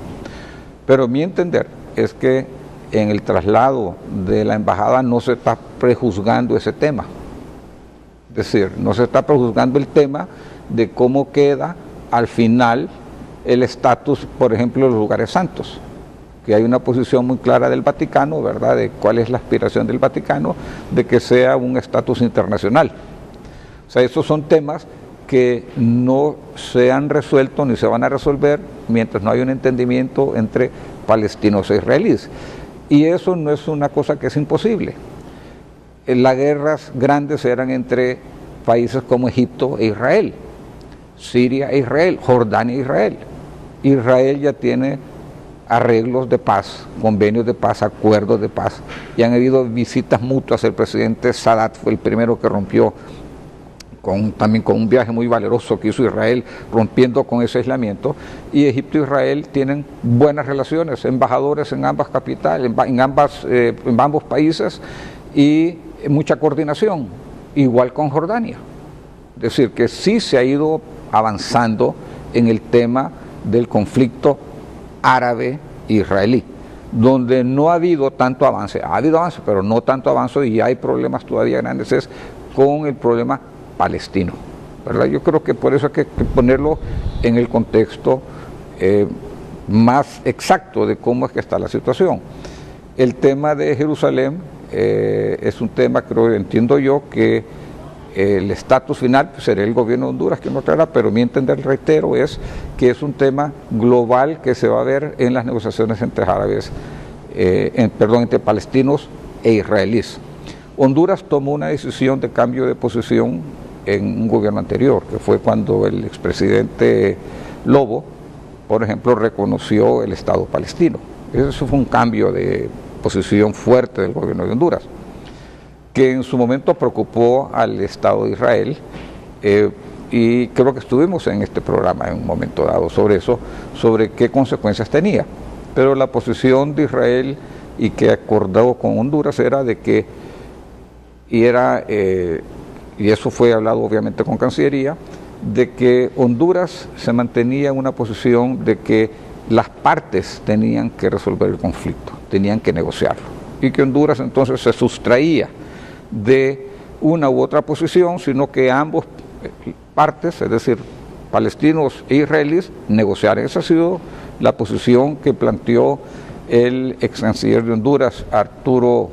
Speaker 10: Pero mi entender es que en el traslado de la embajada no se está prejuzgando ese tema. Es decir, no se está prejuzgando el tema de cómo queda al final el estatus, por ejemplo, de los lugares santos, que hay una posición muy clara del Vaticano, ¿verdad?, de cuál es la aspiración del Vaticano, de que sea un estatus internacional. O sea, esos son temas que no se han resuelto ni se van a resolver mientras no hay un entendimiento entre palestinos e israelíes. Y eso no es una cosa que es imposible. Las guerras grandes eran entre países como Egipto e Israel, Siria e Israel, Jordania e Israel. Israel ya tiene arreglos de paz, convenios de paz, acuerdos de paz, y han habido visitas mutuas. El presidente Sadat fue el primero que rompió también con un viaje muy valeroso que hizo Israel, rompiendo con ese aislamiento, y Egipto e Israel tienen buenas relaciones, embajadores en ambas capitales, en ambos países, y mucha coordinación, igual con Jordania. Es decir, que sí se ha ido avanzando en el tema del conflicto árabe-israelí, donde no ha habido tanto avance, ha habido avance, pero no tanto avance, y hay problemas todavía grandes, es con el problema palestino, ¿verdad? Yo creo que por eso hay que ponerlo en el contexto más exacto de cómo es que está la situación. El tema de Jerusalén es un tema, entiendo yo, que el estatus final será el gobierno de Honduras que no traerá, pero mi entender, reitero, es que es un tema global que se va a ver en las negociaciones entre árabes, entre palestinos e israelíes. Honduras tomó una decisión de cambio de posición en un gobierno anterior, que fue cuando el expresidente Lobo, por ejemplo, reconoció el Estado palestino. Eso fue un cambio de posición fuerte del gobierno de Honduras, que en su momento preocupó al Estado de Israel, y creo que estuvimos en este programa en un momento dado sobre eso, sobre qué consecuencias tenía. Pero la posición de Israel, y que acordó con Honduras, era de que y eso fue hablado obviamente con Cancillería, de que Honduras se mantenía en una posición de que las partes tenían que resolver el conflicto, tenían que negociarlo, y que Honduras entonces se sustraía de una u otra posición, sino que ambos partes, es decir, palestinos e israelíes, negociaran. Esa ha sido la posición que planteó el ex canciller de Honduras, Arturo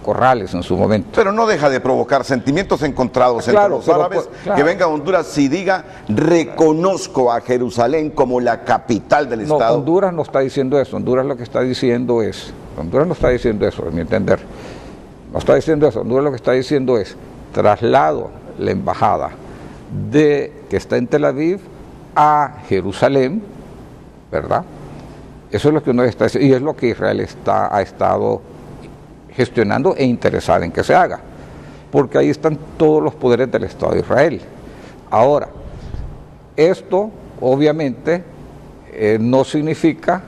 Speaker 10: Corrales, en su momento.
Speaker 2: Pero no deja de provocar sentimientos encontrados entre los árabes, que venga a Honduras y diga: reconozco a Jerusalén como la capital del Estado.
Speaker 10: No, Honduras no está diciendo eso. Honduras lo que está diciendo es, Honduras no está diciendo eso, en mi entender. No está diciendo eso. Honduras lo que está diciendo es: traslado la embajada que está en Tel Aviv a Jerusalén, ¿verdad? Eso es lo que uno está diciendo, y es lo que Israel ha estado gestionando e interesada en que se haga, porque ahí están todos los poderes del Estado de Israel. Ahora, esto obviamente no significa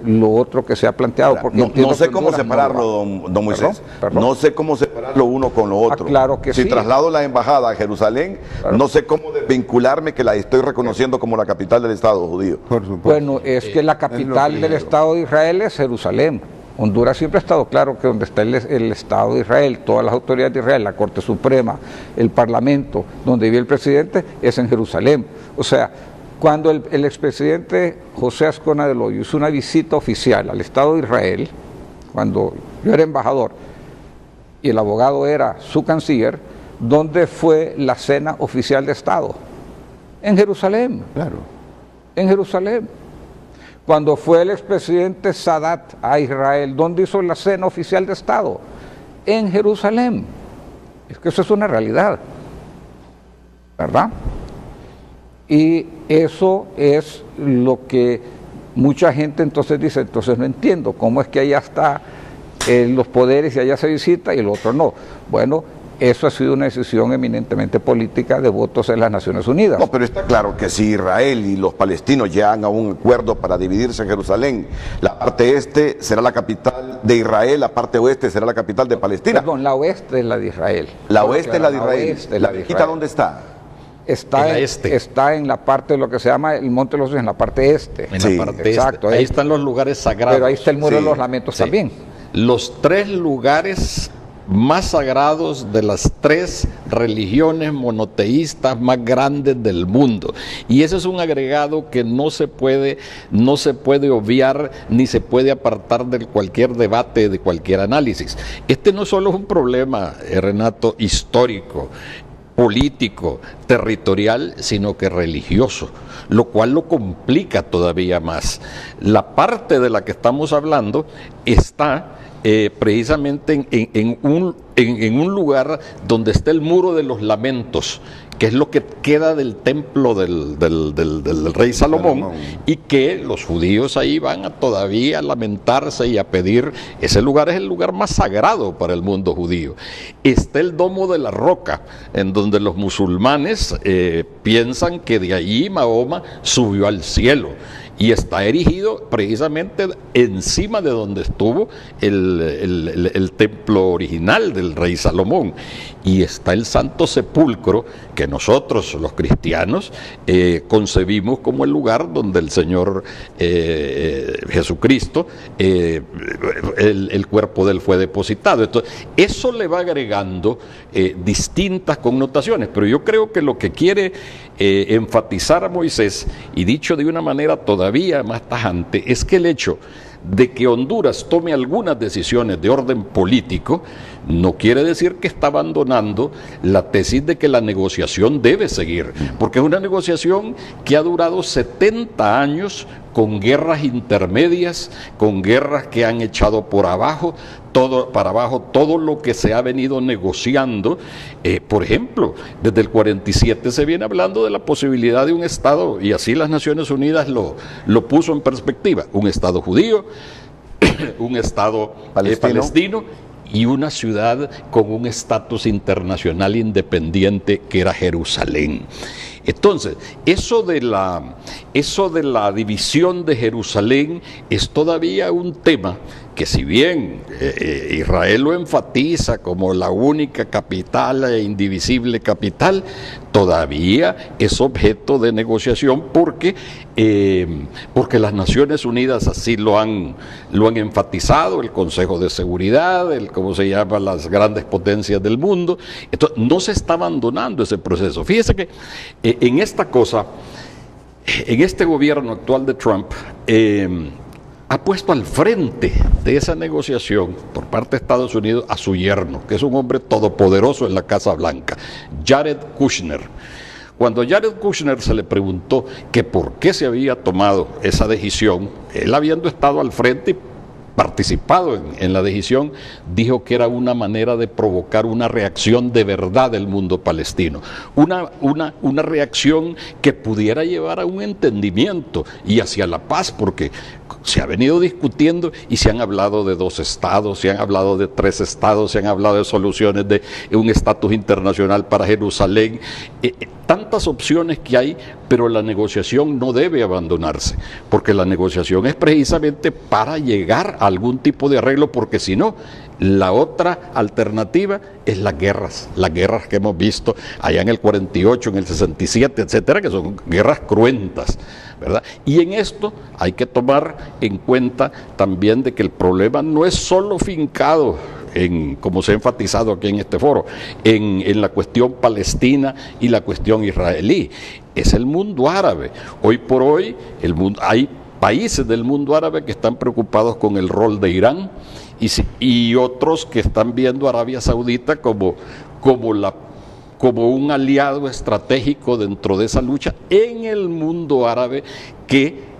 Speaker 10: lo otro que se ha planteado, porque
Speaker 2: no sé cómo separarlo, don Moisés. ¿Perdón? No sé cómo separarlo uno con lo otro.
Speaker 10: Claro que
Speaker 2: si
Speaker 10: sí.
Speaker 2: traslado la embajada a Jerusalén, no sé cómo desvincularme que la estoy reconociendo como la capital del Estado judío.
Speaker 11: Por supuesto.
Speaker 10: Bueno, es que la capital del Estado de Israel es Jerusalén. Honduras siempre ha estado claro que donde está el Estado de Israel, todas las autoridades de Israel, la Corte Suprema, el Parlamento, donde vive el presidente, es en Jerusalén. O sea, cuando el expresidente José Azcona del Hoyo hizo una visita oficial al Estado de Israel, cuando yo era embajador y el abogado era su canciller, ¿dónde fue la cena oficial de Estado? En Jerusalén.
Speaker 11: Claro.
Speaker 10: En Jerusalén. Cuando fue el expresidente Sadat a Israel, ¿dónde hizo la cena oficial de Estado? En Jerusalén. Es que eso es una realidad, ¿verdad? Y eso es lo que mucha gente entonces dice: entonces no entiendo cómo es que allá está los poderes y allá se visita y el otro no. Bueno, eso ha sido una decisión eminentemente política de votos en las Naciones Unidas.
Speaker 2: No, pero está claro que si Israel y los palestinos llegan a un acuerdo para dividirse en Jerusalén, la parte este será la capital de Israel, la parte oeste será la capital de Palestina.
Speaker 10: Perdón, la oeste es la de Israel.
Speaker 2: La oeste es la de Israel. ¿La viejita dónde está?
Speaker 10: Está en la parte de lo que se llama el Monte de los Olivos, en la parte este.
Speaker 3: En la parte exacto. Ahí están los lugares sagrados.
Speaker 10: Pero ahí está el Muro de los Lamentos también.
Speaker 3: Los 3 lugares más sagrados de las 3 religiones monoteístas más grandes del mundo. Y ese es un agregado que no se puede obviar ni se puede apartar de cualquier debate, de cualquier análisis. Este no solo es un problema, Renato, histórico, político, territorial, sino que religioso, lo cual lo complica todavía más. La parte de la que estamos hablando está precisamente en un lugar donde está el Muro de los Lamentos, que es lo que queda del templo del rey Salomón, y que los judíos ahí van a todavía lamentarse y a pedir. Ese lugar es el lugar más sagrado para el mundo judío. Está el Domo de la Roca, en donde los musulmanes piensan que de allí Mahoma subió al cielo, y está erigido precisamente encima de donde estuvo el templo original del rey Salomón. Y está el Santo Sepulcro, que nosotros los cristianos concebimos como el lugar donde el Señor Jesucristo, el cuerpo de él fue depositado. Entonces, eso le va agregando distintas connotaciones, pero yo creo que lo que quiere enfatizar a Moisés, y dicho de una manera todavía más tajante, es que el hecho de que Honduras tome algunas decisiones de orden político no quiere decir que está abandonando la tesis de que la negociación debe seguir, porque es una negociación que ha durado 70 años con guerras intermedias, con guerras que han echado para abajo todo lo que se ha venido negociando. Por ejemplo, desde el 47 se viene hablando de la posibilidad de un Estado, y así las Naciones Unidas lo puso en perspectiva: un Estado judío, un Estado palestino y una ciudad con un estatus internacional independiente que era Jerusalén. Entonces, eso de la división de Jerusalén es todavía un tema que, si bien Israel lo enfatiza como la única capital e indivisible capital, todavía es objeto de negociación porque las Naciones Unidas así lo han enfatizado, el Consejo de Seguridad, las grandes potencias del mundo. Entonces, no se está abandonando ese proceso. Fíjese que en esta cosa, en este gobierno actual de Trump, ha puesto al frente de esa negociación por parte de Estados Unidos a su yerno, que es un hombre todopoderoso en la Casa Blanca, Jared Kushner. Cuando a Jared Kushner se le preguntó que por qué se había tomado esa decisión, él, habiendo estado al frente y participado en la decisión, dijo que era una manera de provocar una reacción de verdad del mundo palestino, una reacción que pudiera llevar a un entendimiento y hacia la paz, porque se ha venido discutiendo y se han hablado de 2 estados, se han hablado de 3 estados, se han hablado de soluciones de un estatus internacional para Jerusalén, tantas opciones que hay, pero la negociación no debe abandonarse, porque la negociación es precisamente para llegar a algún tipo de arreglo, porque si no, la otra alternativa es las guerras que hemos visto allá en el 48, en el 67, etcétera, que son guerras cruentas, ¿verdad? Y en esto hay que tomar en cuenta también de que el problema no es solo fincado como se ha enfatizado aquí en este foro, en la cuestión palestina y la cuestión israelí, es el mundo árabe. Hoy por hoy hay países del mundo árabe que están preocupados con el rol de Irán y otros que están viendo a Arabia Saudita como un aliado estratégico dentro de esa lucha en el mundo árabe, que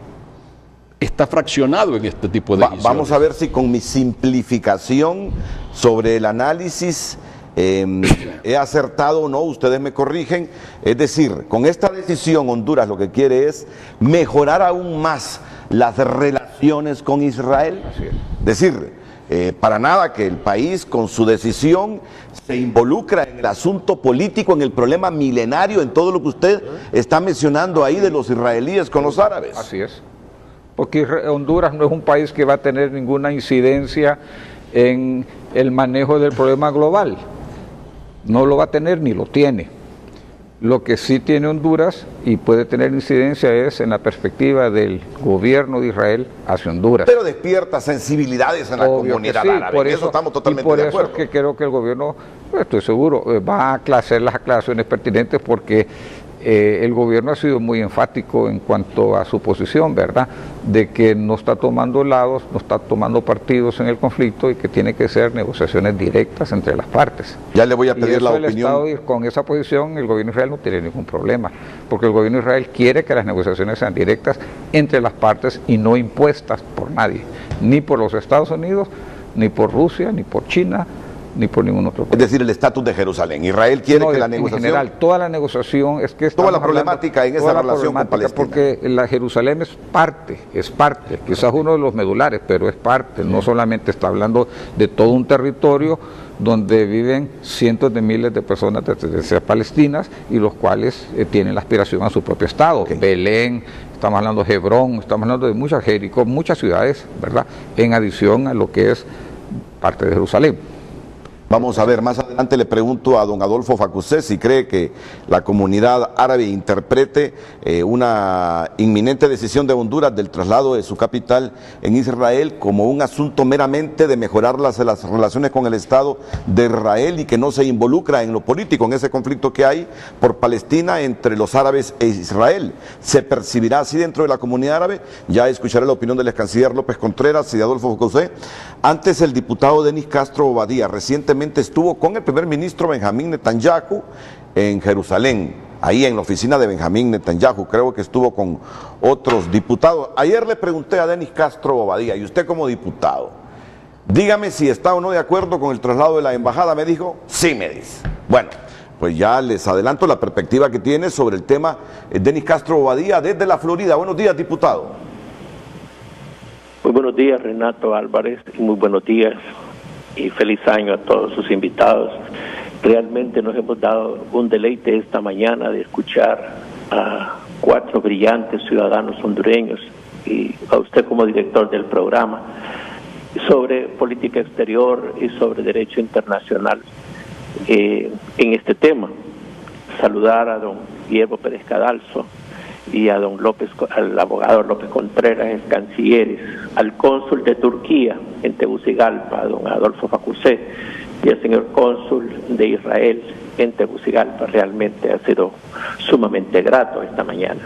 Speaker 3: está fraccionado en este tipo de decisiones.
Speaker 2: Vamos a ver si con mi simplificación sobre el análisis he acertado o no, ustedes me corrigen. Es decir, con esta decisión Honduras lo que quiere es mejorar aún más las relaciones con Israel. Es decir, para nada que el país con su decisión se involucra en el asunto político, en el problema milenario, en todo lo que usted está mencionando ahí de los israelíes con los árabes.
Speaker 10: Así es, porque Honduras no es un país que va a tener ninguna incidencia en el manejo del problema global, no lo va a tener ni lo tiene. Lo que sí tiene Honduras y puede tener incidencia es en la perspectiva del gobierno de Israel hacia Honduras.
Speaker 2: Pero despierta sensibilidades en la comunidad árabe,
Speaker 10: por
Speaker 2: en eso estamos totalmente
Speaker 10: y por
Speaker 2: de acuerdo.
Speaker 10: Eso es que creo que el gobierno, estoy seguro, va a hacer las aclaraciones pertinentes porque el gobierno ha sido muy enfático en cuanto a su posición, ¿verdad? De que no está tomando lados, no está tomando partidos en el conflicto y que tiene que ser negociaciones directas entre las partes.
Speaker 2: Ya le voy a pedir la opinión.
Speaker 10: El Estado, con esa posición, el gobierno de Israel no tiene ningún problema, porque el gobierno de Israel quiere que las negociaciones sean directas entre las partes y no impuestas por nadie, ni por los Estados Unidos, ni por Rusia, ni por China, ni por ningún otro país.
Speaker 2: Es decir, el estatus de Jerusalén. Israel quiere que la negociación...
Speaker 10: En general, toda la negociación es que...
Speaker 2: Toda la problemática en esa relación con Palestina.
Speaker 10: Porque la Jerusalén es parte, quizás uno de los medulares, pero es parte, no solamente está hablando de todo un territorio donde viven cientos de miles de personas de palestinas y los cuales tienen la aspiración a su propio estado. Belén, estamos hablando de Hebrón, estamos hablando de muchas Jericó, muchas ciudades, ¿verdad? En adición a lo que es parte de Jerusalén.
Speaker 2: Vamos a ver, más adelante le pregunto a don Adolfo Facusé si cree que la comunidad árabe interprete una inminente decisión de Honduras del traslado de su capital en Israel como un asunto meramente de mejorar las relaciones con el Estado de Israel y que no se involucra en lo político, en ese conflicto que hay por Palestina entre los árabes e Israel. ¿Se percibirá así dentro de la comunidad árabe? Ya escucharé la opinión del ex canciller López Contreras y de Adolfo Facusé. Antes, el diputado Denis Castro Bobadilla recientemente estuvo con el primer ministro Benjamín Netanyahu en Jerusalén, ahí en la oficina de Benjamín Netanyahu, creo que estuvo con otros diputados. Ayer le pregunté a Denis Castro Bobadilla, y usted como diputado, dígame si está o no de acuerdo con el traslado de la embajada. Me dijo, sí, me dice. Bueno, pues ya les adelanto la perspectiva que tiene sobre el tema Denis Castro Bobadilla desde la Florida. Buenos días, diputado.
Speaker 14: Muy buenos días, Renato Álvarez, y muy buenos días y feliz año a todos sus invitados. Realmente nos hemos dado un deleite esta mañana de escuchar a 4 brillantes ciudadanos hondureños y a usted como director del programa sobre política exterior y sobre derecho internacional en este tema. Saludar a don Guillermo Pérez Cadalso y a don López, al abogado López Contreras, ex cancilleres, al cónsul de Turquía en Tegucigalpa, don Adolfo Facusé, y al señor cónsul de Israel en Tegucigalpa. Realmente ha sido sumamente grato esta mañana.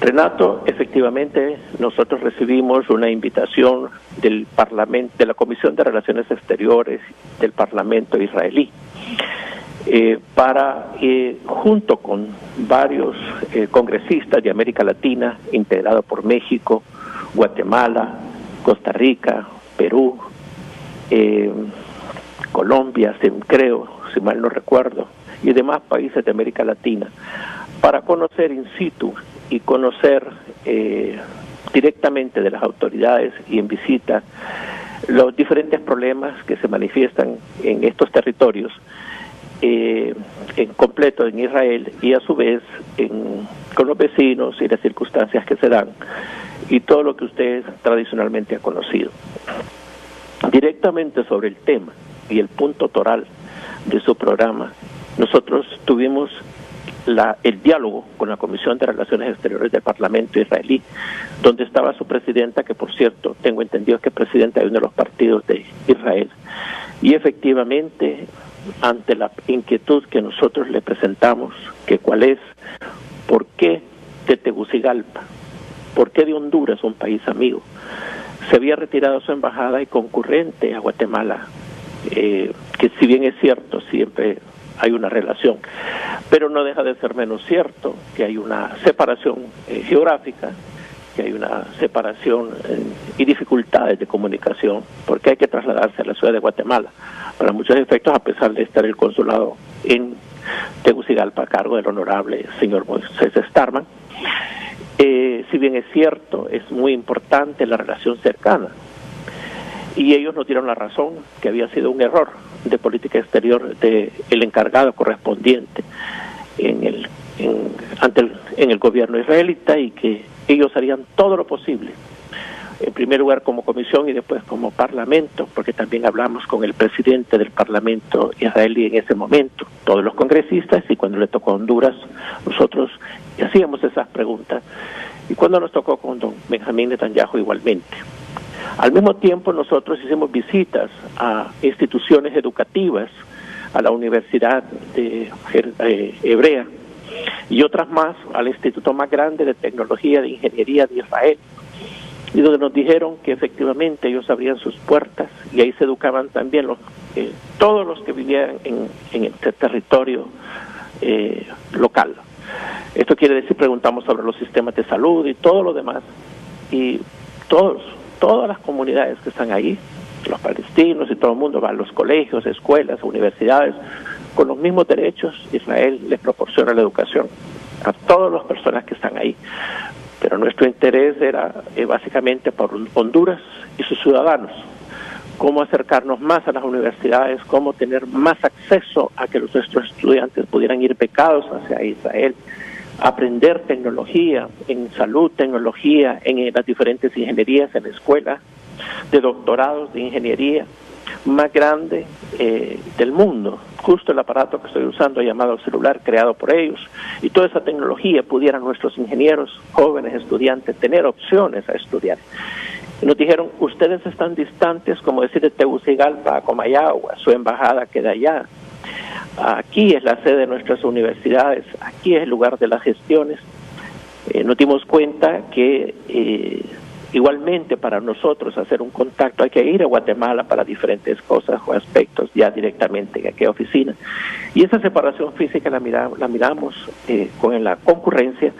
Speaker 14: Renato, efectivamente nosotros recibimos una invitación del Parlamento, de la Comisión de Relaciones Exteriores del Parlamento israelí, para, junto con varios congresistas de América Latina, integrados por México, Guatemala, Costa Rica, Perú, Colombia, creo, si mal no recuerdo, y demás países de América Latina, para conocer in situ y conocer directamente de las autoridades y en visita los diferentes problemas que se manifiestan en estos territorios, en completo en Israel y a su vez con los vecinos y las circunstancias que se dan y todo lo que usted tradicionalmente ha conocido. Directamente sobre el tema y el punto toral de su programa, nosotros tuvimos el diálogo con la Comisión de Relaciones Exteriores del Parlamento israelí, donde estaba su presidenta, que por cierto tengo entendido que es presidenta de uno de los partidos de Israel, y efectivamente ante la inquietud que nosotros le presentamos, que cuál es, ¿por qué de Tegucigalpa? ¿Por qué de Honduras, un país amigo? Se había retirado su embajada y concurrente a Guatemala, que si bien es cierto, siempre hay una relación, pero no deja de ser menos cierto que hay una separación geográfica, que hay una separación y dificultades de comunicación, porque hay que trasladarse a la ciudad de Guatemala para muchos efectos, a pesar de estar el consulado en Tegucigalpa a cargo del honorable señor Moisés Starman. Si bien es cierto, es muy importante la relación cercana. y ellos nos dieron la razón, que había sido un error de política exterior del encargado correspondiente en el gobierno israelita, y que ellos harían todo lo posible, en primer lugar como comisión y después como parlamento, porque también hablamos con el presidente del parlamento israelí en ese momento, todos los congresistas, y cuando le tocó a Honduras, nosotros hacíamos esas preguntas, y cuando nos tocó con don Benjamín Netanyahu igualmente. Al mismo tiempo nosotros hicimos visitas a instituciones educativas, a la Universidad Hebrea y otras más, al instituto más grande de tecnología de ingeniería de Israel, y donde nos dijeron que efectivamente ellos abrían sus puertas y ahí se educaban también todos los que vivían en este territorio local. Esto quiere decir, preguntamos sobre los sistemas de salud y todo lo demás, y todas las comunidades que están ahí, los palestinos y todo el mundo, van a los colegios, escuelas, universidades, con los mismos derechos. Israel les proporciona la educación a todas las personas que están ahí. Pero nuestro interés era básicamente por Honduras y sus ciudadanos, cómo acercarnos más a las universidades, cómo tener más acceso a que nuestros estudiantes pudieran ir becados hacia Israel, aprender tecnología en salud, tecnología en las diferentes ingenierías en la escuela, de doctorados de ingeniería más grande del mundo. Justo el aparato que estoy usando, llamado celular, creado por ellos, y toda esa tecnología pudieran nuestros ingenieros, jóvenes estudiantes, tener opciones a estudiar. Y nos dijeron, ustedes están distantes, como decir, de Tegucigalpa a Comayagua, su embajada queda allá. Aquí es la sede de nuestras universidades, aquí es el lugar de las gestiones. Nos dimos cuenta que igualmente para nosotros hacer un contacto hay que ir a Guatemala para diferentes cosas o aspectos ya directamente en aquella oficina. Y esa separación física la miramos con la concurrencia,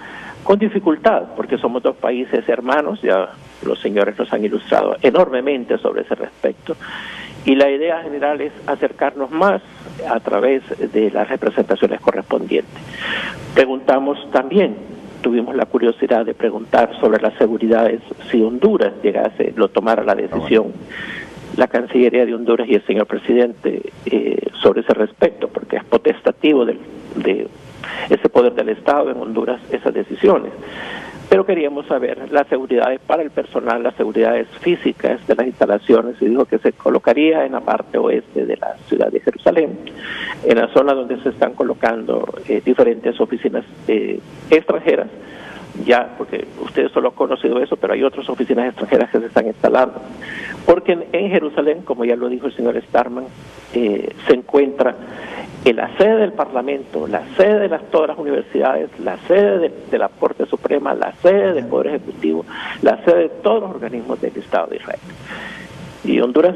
Speaker 14: con dificultad, porque somos dos países hermanos, ya los señores nos han ilustrado enormemente sobre ese respecto. Y la idea general es acercarnos más a través de las representaciones correspondientes. Preguntamos también, tuvimos la curiosidad de preguntar sobre las seguridades si Honduras tomara la decisión, la Cancillería de Honduras y el señor presidente sobre ese respecto, porque es potestativo de ese poder del Estado en Honduras esas decisiones. Pero queríamos saber las seguridades para el personal, las seguridades físicas de las instalaciones, y dijo que se colocaría en la parte oeste de la ciudad de Jerusalén, en la zona donde se están colocando diferentes oficinas extranjeras, ya porque ustedes solo han conocido eso, pero hay otras oficinas extranjeras que se están instalando, porque en Jerusalén, como ya lo dijo el señor Starman, se encuentra la sede del Parlamento, la sede de todas las universidades, la sede de la Corte Suprema, la sede del Poder Ejecutivo, la sede de todos los organismos del Estado de Israel. Y Honduras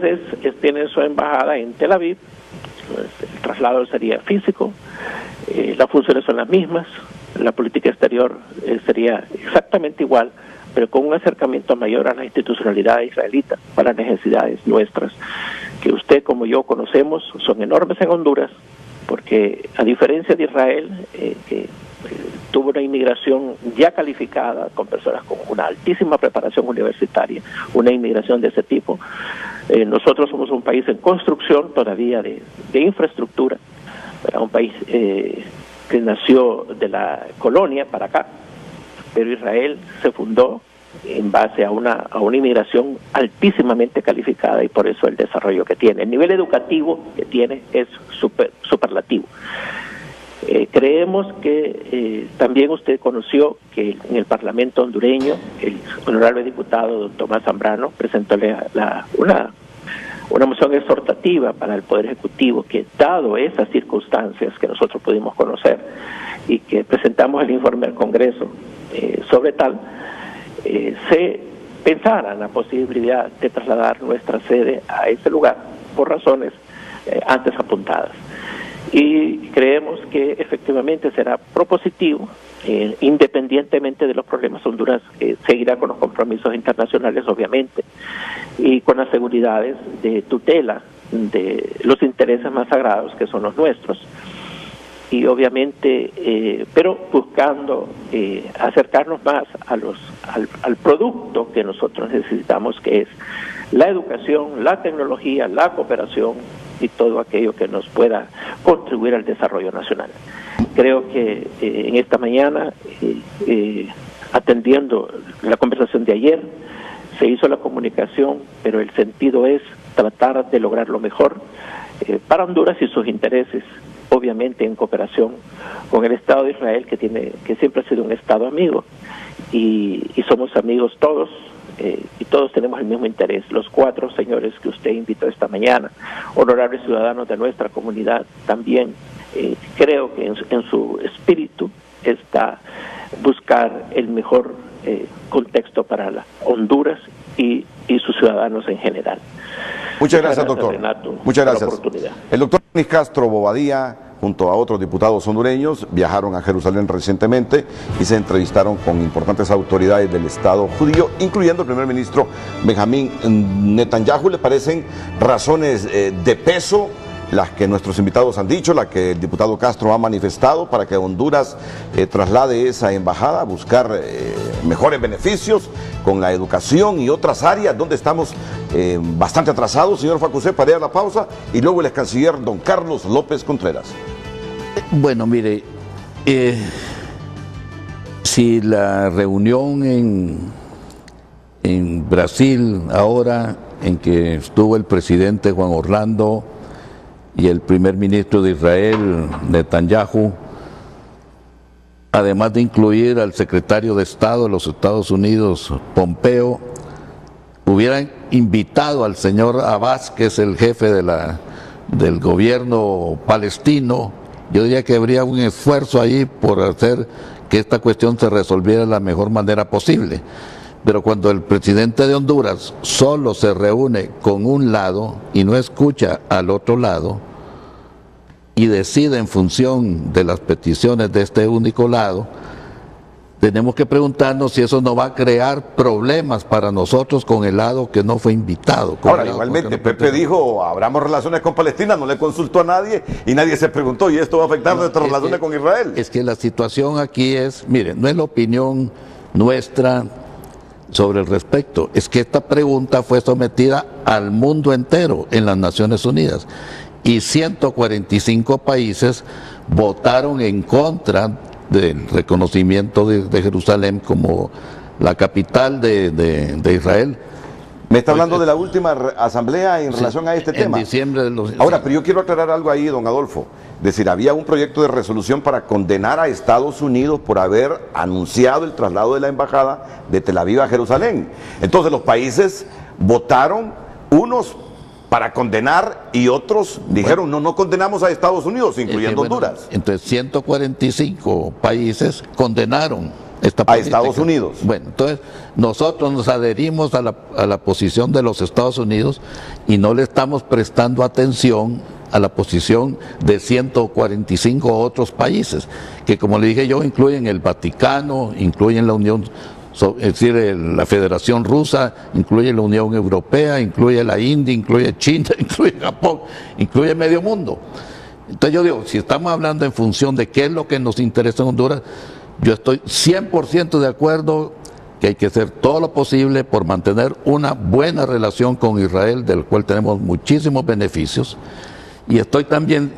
Speaker 14: tiene su embajada en Tel Aviv. El traslado sería físico, las funciones son las mismas, la política exterior sería exactamente igual, pero con un acercamiento mayor a la institucionalidad israelita para las necesidades nuestras, que usted como yo conocemos, son enormes en Honduras, porque a diferencia de Israel, que tuvo una inmigración ya calificada, con personas con una altísima preparación universitaria, una inmigración de ese tipo, nosotros somos un país en construcción todavía de infraestructura, un país que nació de la colonia para acá, pero Israel se fundó en base a una inmigración altísimamente calificada, y por eso el desarrollo que tiene. El nivel educativo que tiene es superlativo. Creemos que también usted conoció que en el Parlamento hondureño el honorable diputado don Tomás Zambrano presentó una moción exhortativa para el Poder Ejecutivo, que dado esas circunstancias que nosotros pudimos conocer y que presentamos el informe al Congreso sobre tal, se pensara en la posibilidad de trasladar nuestra sede a ese lugar por razones antes apuntadas. Y creemos que efectivamente será propositivo, independientemente de los problemas. Honduras seguirá con los compromisos internacionales, obviamente, y con las seguridades de tutela de los intereses más sagrados que son los nuestros. y obviamente, pero buscando acercarnos más al producto que nosotros necesitamos, que es la educación, la tecnología, la cooperación y todo aquello que nos pueda contribuir al desarrollo nacional. Creo que en esta mañana, atendiendo la conversación de ayer, se hizo la comunicación, pero el sentido es tratar de lograr lo mejor para Honduras y sus intereses, obviamente en cooperación con el Estado de Israel, que siempre ha sido un Estado amigo, y somos amigos todos, y todos tenemos el mismo interés. Los 4 señores que usted invitó esta mañana, honorables ciudadanos de nuestra comunidad, también creo que en su espíritu está buscar el mejor contexto para Honduras y sus ciudadanos en general.
Speaker 2: Muchas gracias, doctor.
Speaker 14: Renato,
Speaker 2: muchas gracias.
Speaker 14: por la oportunidad.
Speaker 2: El doctor Denis Castro Bobadilla, junto a otros diputados hondureños, viajaron a Jerusalén recientemente y se entrevistaron con importantes autoridades del Estado judío, incluyendo el primer ministro Benjamín Netanyahu. ¿Le parecen razones de peso las que nuestros invitados han dicho, la que el diputado Castro ha manifestado para que Honduras traslade esa embajada a buscar mejores beneficios con la educación y otras áreas donde estamos bastante atrasados? Señor Facusé, para ir a la pausa, y luego el ex canciller don Carlos López Contreras.
Speaker 12: Bueno, mire, si la reunión en Brasil ahora, en que estuvo el presidente Juan Orlando y el primer ministro de Israel, Netanyahu, además de incluir al secretario de Estado de los Estados Unidos, Pompeo, hubieran invitado al señor Abbas, que es el jefe del gobierno palestino, yo diría que habría un esfuerzo ahí por hacer que esta cuestión se resolviera de la mejor manera posible. Pero cuando el presidente de Honduras solo se reúne con un lado y no escucha al otro lado y decide en función de las peticiones de este único lado, tenemos que preguntarnos si eso no va a crear problemas para nosotros con el lado que no fue invitado.
Speaker 2: Ahora, igualmente, Pepe dijo, abramos relaciones con Palestina, no le consultó a nadie y nadie se preguntó, ¿y esto va a afectar nuestras relaciones con Israel?
Speaker 12: Es que la situación aquí es, miren, no es la opinión nuestra sobre el respecto, es que esta pregunta fue sometida al mundo entero en las Naciones Unidas y 145 países votaron en contra del reconocimiento de Jerusalén como la capital de Israel.
Speaker 2: Me está hablando de la última asamblea en relación a este tema.
Speaker 12: En diciembre de los...
Speaker 2: Ahora, pero yo quiero aclarar algo ahí, don Adolfo. Es decir, había un proyecto de resolución para condenar a Estados Unidos por haber anunciado el traslado de la embajada de Tel Aviv a Jerusalén. Entonces los países votaron, unos para condenar y otros dijeron, no condenamos a Estados Unidos, incluyendo Honduras.
Speaker 12: Entonces 145 países condenaron esta
Speaker 2: política a Estados Unidos.
Speaker 12: Bueno, entonces nosotros nos adherimos a la posición de los Estados Unidos y no le estamos prestando atención a la posición de 145 otros países, que como le dije yo, incluyen el Vaticano, incluyen la Unión, es decir, la Federación Rusa, incluye la Unión Europea, incluye la India, incluye China, incluye Japón, incluye medio mundo. Entonces yo digo, si estamos hablando en función de qué es lo que nos interesa en Honduras, yo estoy 100% de acuerdo que hay que hacer todo lo posible por mantener una buena relación con Israel, del cual tenemos muchísimos beneficios, y estoy también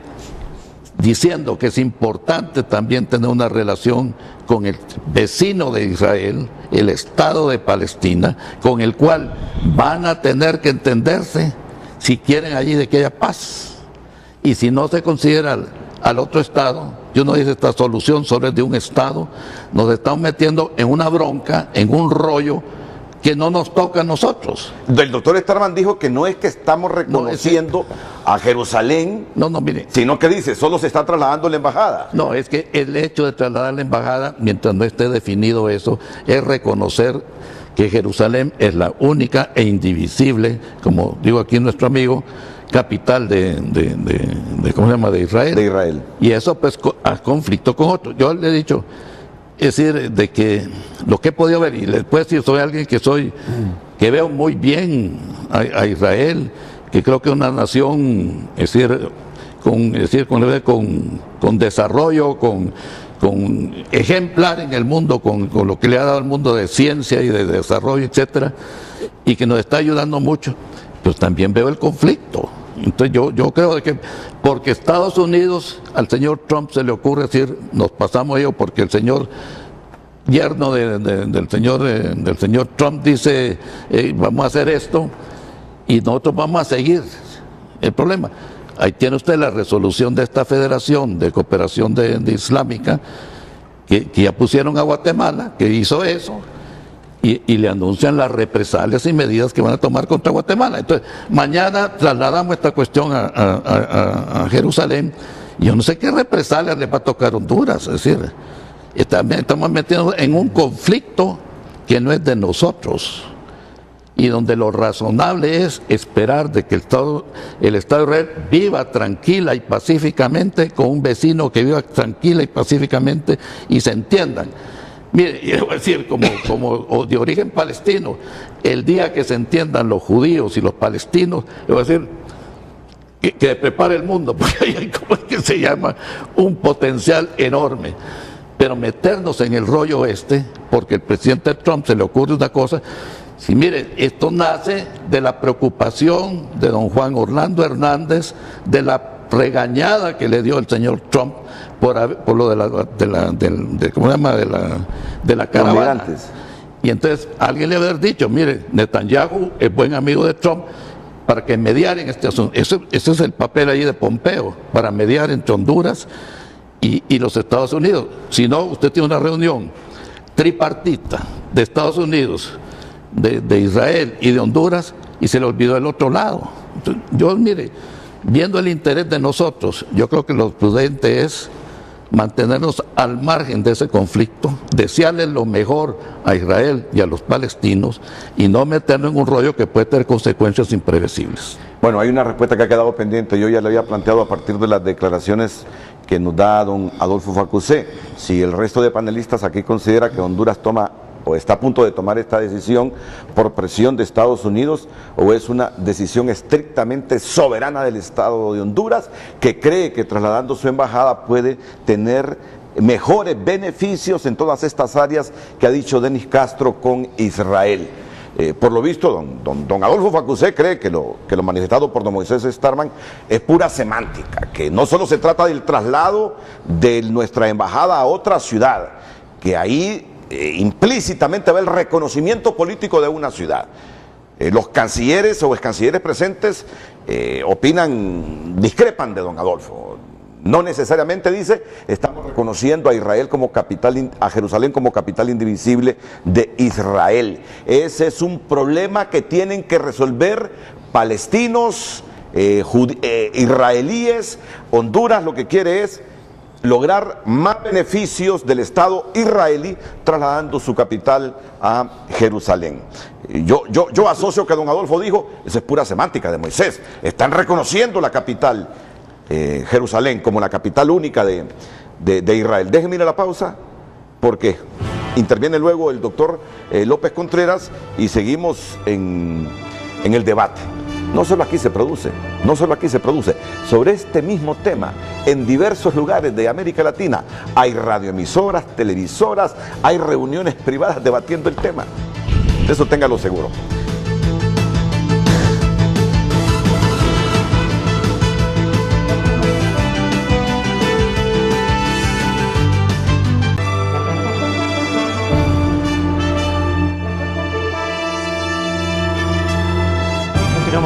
Speaker 12: diciendo que es importante también tener una relación con el vecino de Israel, el Estado de Palestina, con el cual van a tener que entenderse si quieren allí de que haya paz. Y si no se considera al otro Estado, yo no dice esta solución solo es de un Estado, nos estamos metiendo en una bronca, en un rollo que no nos toca a nosotros.
Speaker 2: El doctor Starman dijo que no es que estamos reconociendo a Jerusalén,
Speaker 12: mire,
Speaker 2: sino que dice, solo se está trasladando la embajada.
Speaker 12: No, es que el hecho de trasladar la embajada, mientras no esté definido eso, es reconocer que Jerusalén es la única e indivisible, como digo aquí nuestro amigo, capital ¿cómo se llama?, de Israel.
Speaker 2: De Israel.
Speaker 12: Y eso pues a conflicto con otros. Yo le he dicho, es decir, de que lo que he podido ver, y les puedo decir, soy alguien que veo muy bien a Israel, que creo que es una nación, es decir, con desarrollo, con ejemplar en el mundo, con lo que le ha dado al mundo de ciencia y de desarrollo, etcétera, y que nos está ayudando mucho, pues también veo el conflicto. Entonces yo creo que porque Estados Unidos, al señor Trump se le ocurre decir, nos pasamos ello porque el señor yerno del señor Trump dice, vamos a hacer esto y nosotros vamos a seguir. El problema, ahí tiene usted la resolución de esta Federación de Cooperación Islámica, que ya pusieron a Guatemala, que hizo eso, y le anuncian las represalias y medidas que van a tomar contra Guatemala. Entonces, mañana trasladamos esta cuestión a Jerusalén, y yo no sé qué represalias le va a tocar a Honduras, es decir, estamos metidos en un conflicto que no es de nosotros, y donde lo razonable es esperar de que el Estado de Israel viva tranquila y pacíficamente con un vecino que viva tranquila y pacíficamente y se entiendan. Mire, yo voy a decir, como de origen palestino, el día que se entiendan los judíos y los palestinos, yo voy a decir que prepare el mundo, porque ahí hay, como es que se llama, un potencial enorme. Pero meternos en el rollo porque el presidente Trump se le ocurre una cosa. Sí, mire, esto nace de la preocupación de don Juan Orlando Hernández, de la regañada que le dio el señor Trump por lo de la caravana. Y entonces alguien le haber dicho, mire, Netanyahu es buen amigo de Trump, para que mediar en este asunto. Ese es el papel ahí de Pompeo, para mediar entre Honduras y los Estados Unidos. Si no, usted tiene una reunión tripartita de Estados Unidos, de Israel y de Honduras, y se le olvidó el otro lado. Entonces, yo, mire, viendo el interés de nosotros, yo creo que lo prudente es mantenernos al margen de ese conflicto, desearle lo mejor a Israel y a los palestinos, y no meternos en un rollo que puede tener consecuencias imprevisibles.
Speaker 2: Bueno, hay una respuesta que ha quedado pendiente. Yo ya le había planteado a partir de las declaraciones que nos da don Adolfo Facusé, si el resto de panelistas aquí considera que Honduras toma o está a punto de tomar esta decisión por presión de Estados Unidos, o es una decisión estrictamente soberana del Estado de Honduras, que cree que trasladando su embajada puede tener mejores beneficios en todas estas áreas que ha dicho Denis Castro con Israel. Por lo visto, don Adolfo Facusé cree que lo manifestado por don Moisés Starman es pura semántica, que no solo se trata del traslado de nuestra embajada a otra ciudad, que ahí implícitamente va el reconocimiento político de una ciudad. Los cancilleres o excancilleres presentes discrepan de don Adolfo. No necesariamente dice, estamos reconociendo a Israel como capital, a Jerusalén como capital indivisible de Israel. Ese es un problema que tienen que resolver palestinos, israelíes. Honduras lo que quiere es lograr más beneficios del Estado israelí trasladando su capital a Jerusalén. Yo asocio que don Adolfo dijo, esa es pura semántica de Moisés, están reconociendo la capital Jerusalén como la capital única de Israel. Déjenme ir a la pausa porque interviene luego el doctor López Contreras y seguimos en el debate. No solo aquí se produce, sobre este mismo tema, en diversos lugares de América Latina, hay radioemisoras, televisoras, hay reuniones privadas debatiendo el tema. De eso téngalo seguro.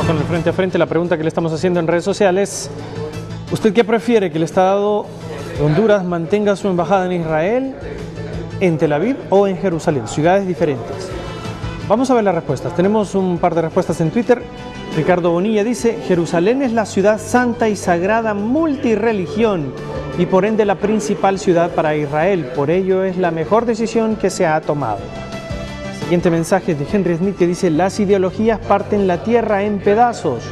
Speaker 9: Con el frente a frente, la pregunta que le estamos haciendo en redes sociales: ¿usted qué prefiere, que el Estado de Honduras mantenga su embajada en Israel, en Tel Aviv o en Jerusalén, ciudades diferentes? Vamos a ver las respuestas. Tenemos un par de respuestas en Twitter. Ricardo Bonilla dice: Jerusalén es la ciudad santa y sagrada multirreligión y por ende la principal ciudad para Israel, por ello es la mejor decisión que se ha tomado. Siguiente mensaje de Henry Smith, que dice: las ideologías parten la tierra en pedazos,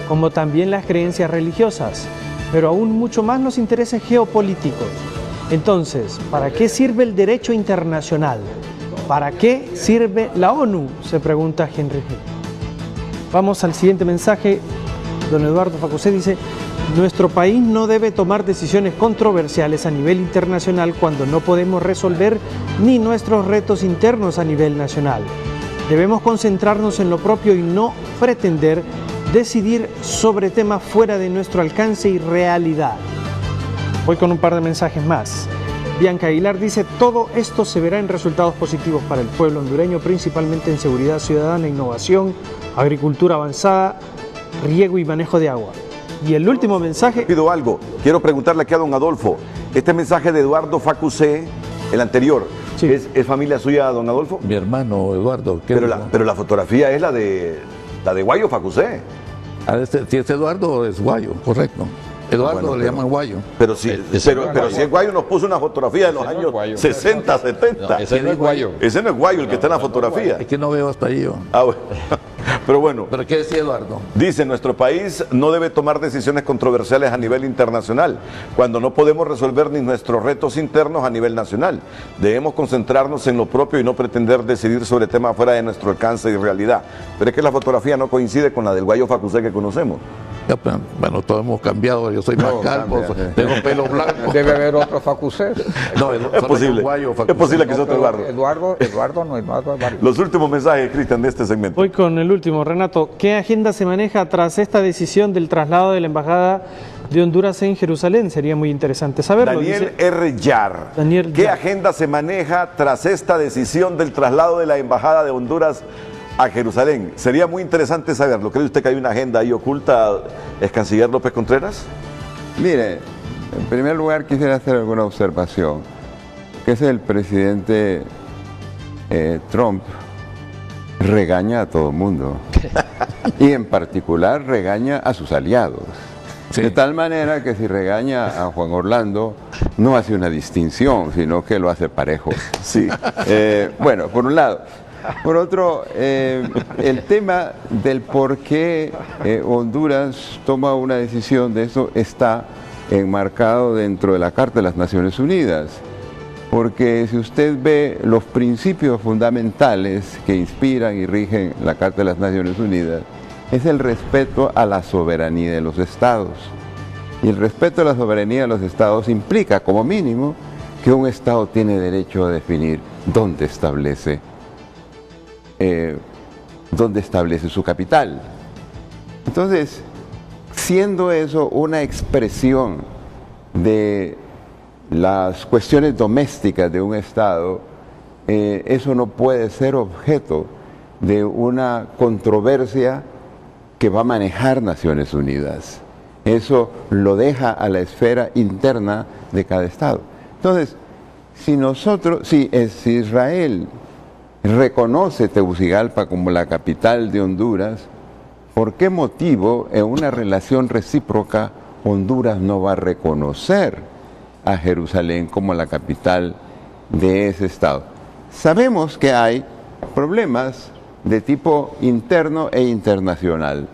Speaker 9: como también las creencias religiosas, pero aún mucho más los intereses geopolíticos. Entonces, ¿para qué sirve el derecho internacional? ¿Para qué sirve la ONU?, se pregunta Henry Smith. Vamos al siguiente mensaje. Don Eduardo Facusé dice: nuestro país no debe tomar decisiones controversiales a nivel internacional cuando no podemos resolver ni nuestros retos internos a nivel nacional. Debemos concentrarnos en lo propio y no pretender decidir sobre temas fuera de nuestro alcance y realidad. Voy con un par de mensajes más. Bianca Aguilar dice: todo esto se verá en resultados positivos para el pueblo hondureño, principalmente en seguridad ciudadana, innovación, agricultura avanzada, riego y manejo de agua. Y el último mensaje...
Speaker 2: Pido algo, quiero preguntarle aquí a don Adolfo, este mensaje de Eduardo Facusé, el anterior, sí. ¿Es familia suya, don Adolfo?
Speaker 12: Mi hermano Eduardo.
Speaker 2: Pero la fotografía es la de Guayo Facusé.
Speaker 12: Si es Eduardo, es Guayo, correcto. Eduardo le llaman Guayo.
Speaker 2: Pero si es Guayo, nos puso una fotografía de los años 60, 70.
Speaker 3: No, ese no es Guayo.
Speaker 2: Ese no es Guayo el que está en la fotografía.
Speaker 12: Es que no veo hasta ahí yo.
Speaker 2: Bueno. Pero bueno.
Speaker 12: ¿Pero qué decía Eduardo?
Speaker 2: Dice: nuestro país no debe tomar decisiones controversiales a nivel internacional cuando no podemos resolver ni nuestros retos internos a nivel nacional. Debemos concentrarnos en lo propio y no pretender decidir sobre temas fuera de nuestro alcance y realidad. Pero es que la fotografía no coincide con la del Guayo Facusé que conocemos.
Speaker 12: Ya, bueno, todos hemos cambiado, yo soy más calvo, tengo pelo blanco.
Speaker 10: Debe haber otro Facusé.
Speaker 2: No, es posible. Es posible que sea otro Eduardo.
Speaker 10: Eduardo no es más.
Speaker 2: Los últimos mensajes, Cristian, de este segmento.
Speaker 9: Voy con el último, Renato. ¿Qué agenda se maneja tras esta decisión del traslado de la Embajada de Honduras en Jerusalén? Sería muy interesante saberlo.
Speaker 2: Daniel R. Yar. ¿Qué agenda se maneja tras esta decisión del traslado de la Embajada de Honduras a Jerusalén? Sería muy interesante saberlo. ¿Cree usted que hay una agenda ahí oculta, ex canciller López Contreras?
Speaker 11: Mire, en primer lugar quisiera hacer alguna observación, que es el presidente Trump regaña a todo el mundo y en particular regaña a sus aliados. Sí. De tal manera que si regaña a Juan Orlando no hace una distinción, sino que lo hace parejo.
Speaker 2: Sí.
Speaker 11: Bueno, por un lado. Por otro, el tema del por qué Honduras toma una decisión de eso está enmarcado dentro de la Carta de las Naciones Unidas. Porque si usted ve los principios fundamentales que inspiran y rigen la Carta de las Naciones Unidas, es el respeto a la soberanía de los estados. Y el respeto a la soberanía de los estados implica, como mínimo, que un estado tiene derecho a definir dónde establece su capital. Entonces, siendo eso una expresión de las cuestiones domésticas de un Estado, eso no puede ser objeto de una controversia que va a manejar Naciones Unidas. Eso lo deja a la esfera interna de cada Estado. Entonces, si Israel reconoce Tegucigalpa como la capital de Honduras, ¿por qué motivo en una relación recíproca Honduras no va a reconocer a Jerusalén como la capital de ese estado? Sabemos que hay problemas de tipo interno e internacional,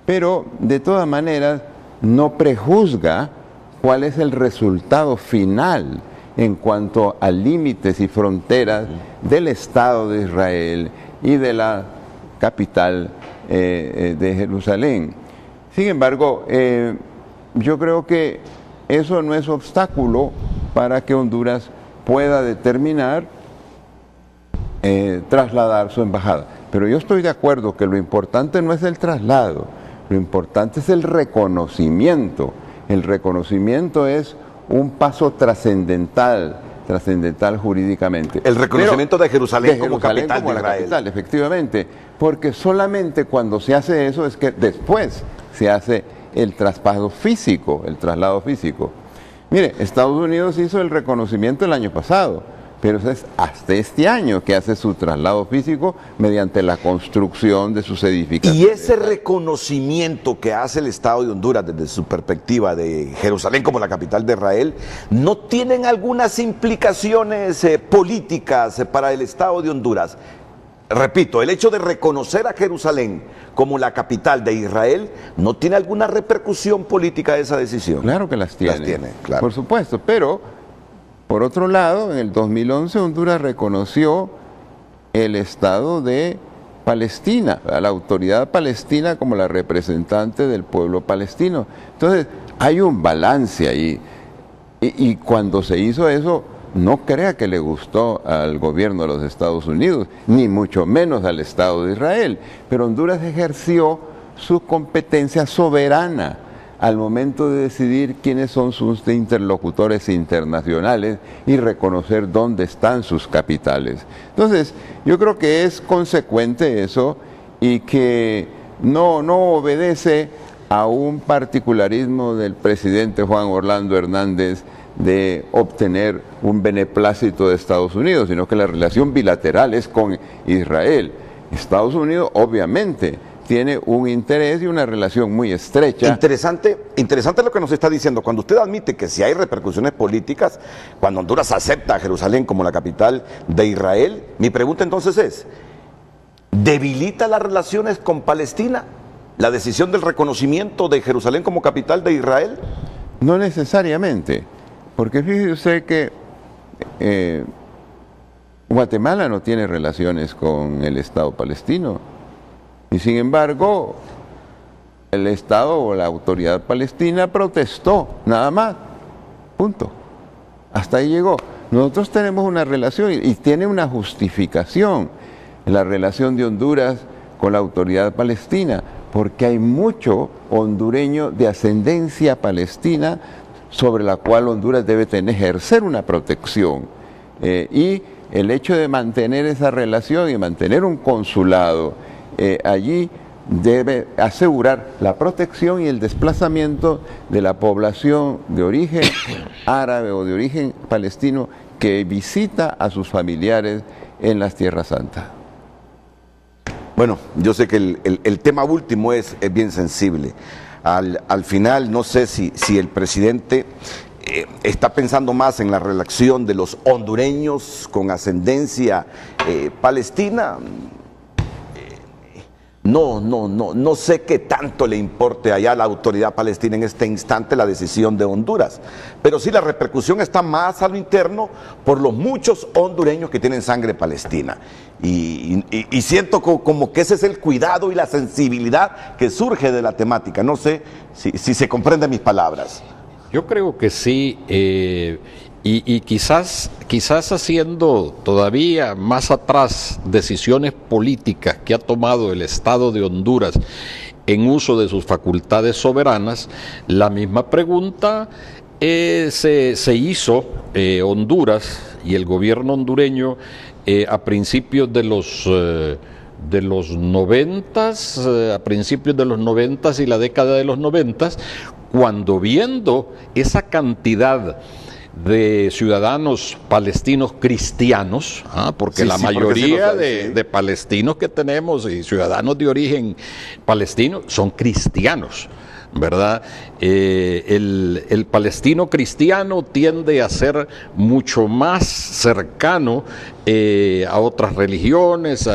Speaker 11: pero de todas maneras no prejuzga cuál es el resultado final en cuanto a límites y fronteras del Estado de Israel y de la capital de Jerusalén. Sin embargo, yo creo que eso no es obstáculo para que Honduras pueda determinar trasladar su embajada. Pero yo estoy de acuerdo que lo importante no es el traslado, lo importante es el reconocimiento. El reconocimiento es un paso trascendental jurídicamente.
Speaker 2: El reconocimiento de Jerusalén como capital de Israel.
Speaker 11: Capital, efectivamente, porque solamente cuando se hace eso es que después se hace el traspaso físico, el traslado físico. Mire, Estados Unidos hizo el reconocimiento el año pasado, pero es hasta este año que hace su traslado físico mediante la construcción de sus edificaciones.
Speaker 2: Y ese reconocimiento que hace el Estado de Honduras desde su perspectiva de Jerusalén como la capital de Israel, ¿no tienen algunas implicaciones políticas para el Estado de Honduras? Repito, el hecho de reconocer a Jerusalén como la capital de Israel, ¿no tiene alguna repercusión política esa decisión?
Speaker 11: Claro que las tiene.
Speaker 2: Las tiene, claro.
Speaker 11: Por supuesto, pero por otro lado, en el 2011 Honduras reconoció el estado de Palestina, a la autoridad palestina como la representante del pueblo palestino. Entonces, hay un balance ahí. Y cuando se hizo eso, no crea que le gustó al gobierno de los Estados Unidos, ni mucho menos al Estado de Israel. Pero Honduras ejerció su competencia soberana al momento de decidir quiénes son sus interlocutores internacionales y reconocer dónde están sus capitales. Entonces, yo creo que es consecuente eso y que no obedece a un particularismo del presidente Juan Orlando Hernández de obtener un beneplácito de Estados Unidos, sino que la relación bilateral es con Israel. Estados Unidos, obviamente, tiene un interés y una relación muy estrecha.
Speaker 2: Interesante lo que nos está diciendo. Cuando usted admite que si hay repercusiones políticas, cuando Honduras acepta a Jerusalén como la capital de Israel, mi pregunta entonces es, ¿debilita las relaciones con Palestina la decisión del reconocimiento de Jerusalén como capital de Israel?
Speaker 11: No necesariamente, porque fíjese usted que Guatemala no tiene relaciones con el Estado palestino. Y sin embargo, el Estado o la autoridad palestina protestó, nada más, punto. Hasta ahí llegó. Nosotros tenemos una relación y tiene una justificación la relación de Honduras con la autoridad palestina, porque hay mucho hondureño de ascendencia palestina sobre la cual Honduras debe ejercer una protección. Y el hecho de mantener esa relación y mantener un consulado allí debe asegurar la protección y el desplazamiento de la población de origen árabe o de origen palestino que visita a sus familiares en las Tierras Santas.
Speaker 2: Bueno, yo sé que el tema último es bien sensible. Al final, no sé si el presidente está pensando más en la relación de los hondureños con ascendencia palestina. No sé qué tanto le importe allá a la autoridad palestina en este instante la decisión de Honduras, pero sí la repercusión está más a lo interno por los muchos hondureños que tienen sangre palestina y siento como que ese es el cuidado y la sensibilidad que surge de la temática. No sé si se comprenden mis palabras.
Speaker 3: Yo creo que sí, y quizás haciendo todavía más atrás decisiones políticas que ha tomado el Estado de Honduras en uso de sus facultades soberanas, la misma pregunta se hizo Honduras y el gobierno hondureño a principios de los 90s, a principios de los 90s y la década de los 90s, cuando viendo esa cantidad de ciudadanos palestinos cristianos, porque la mayoría de palestinos que tenemos y ciudadanos de origen palestino son cristianos, ¿verdad? El palestino cristiano tiende a ser mucho más cercano a otras religiones,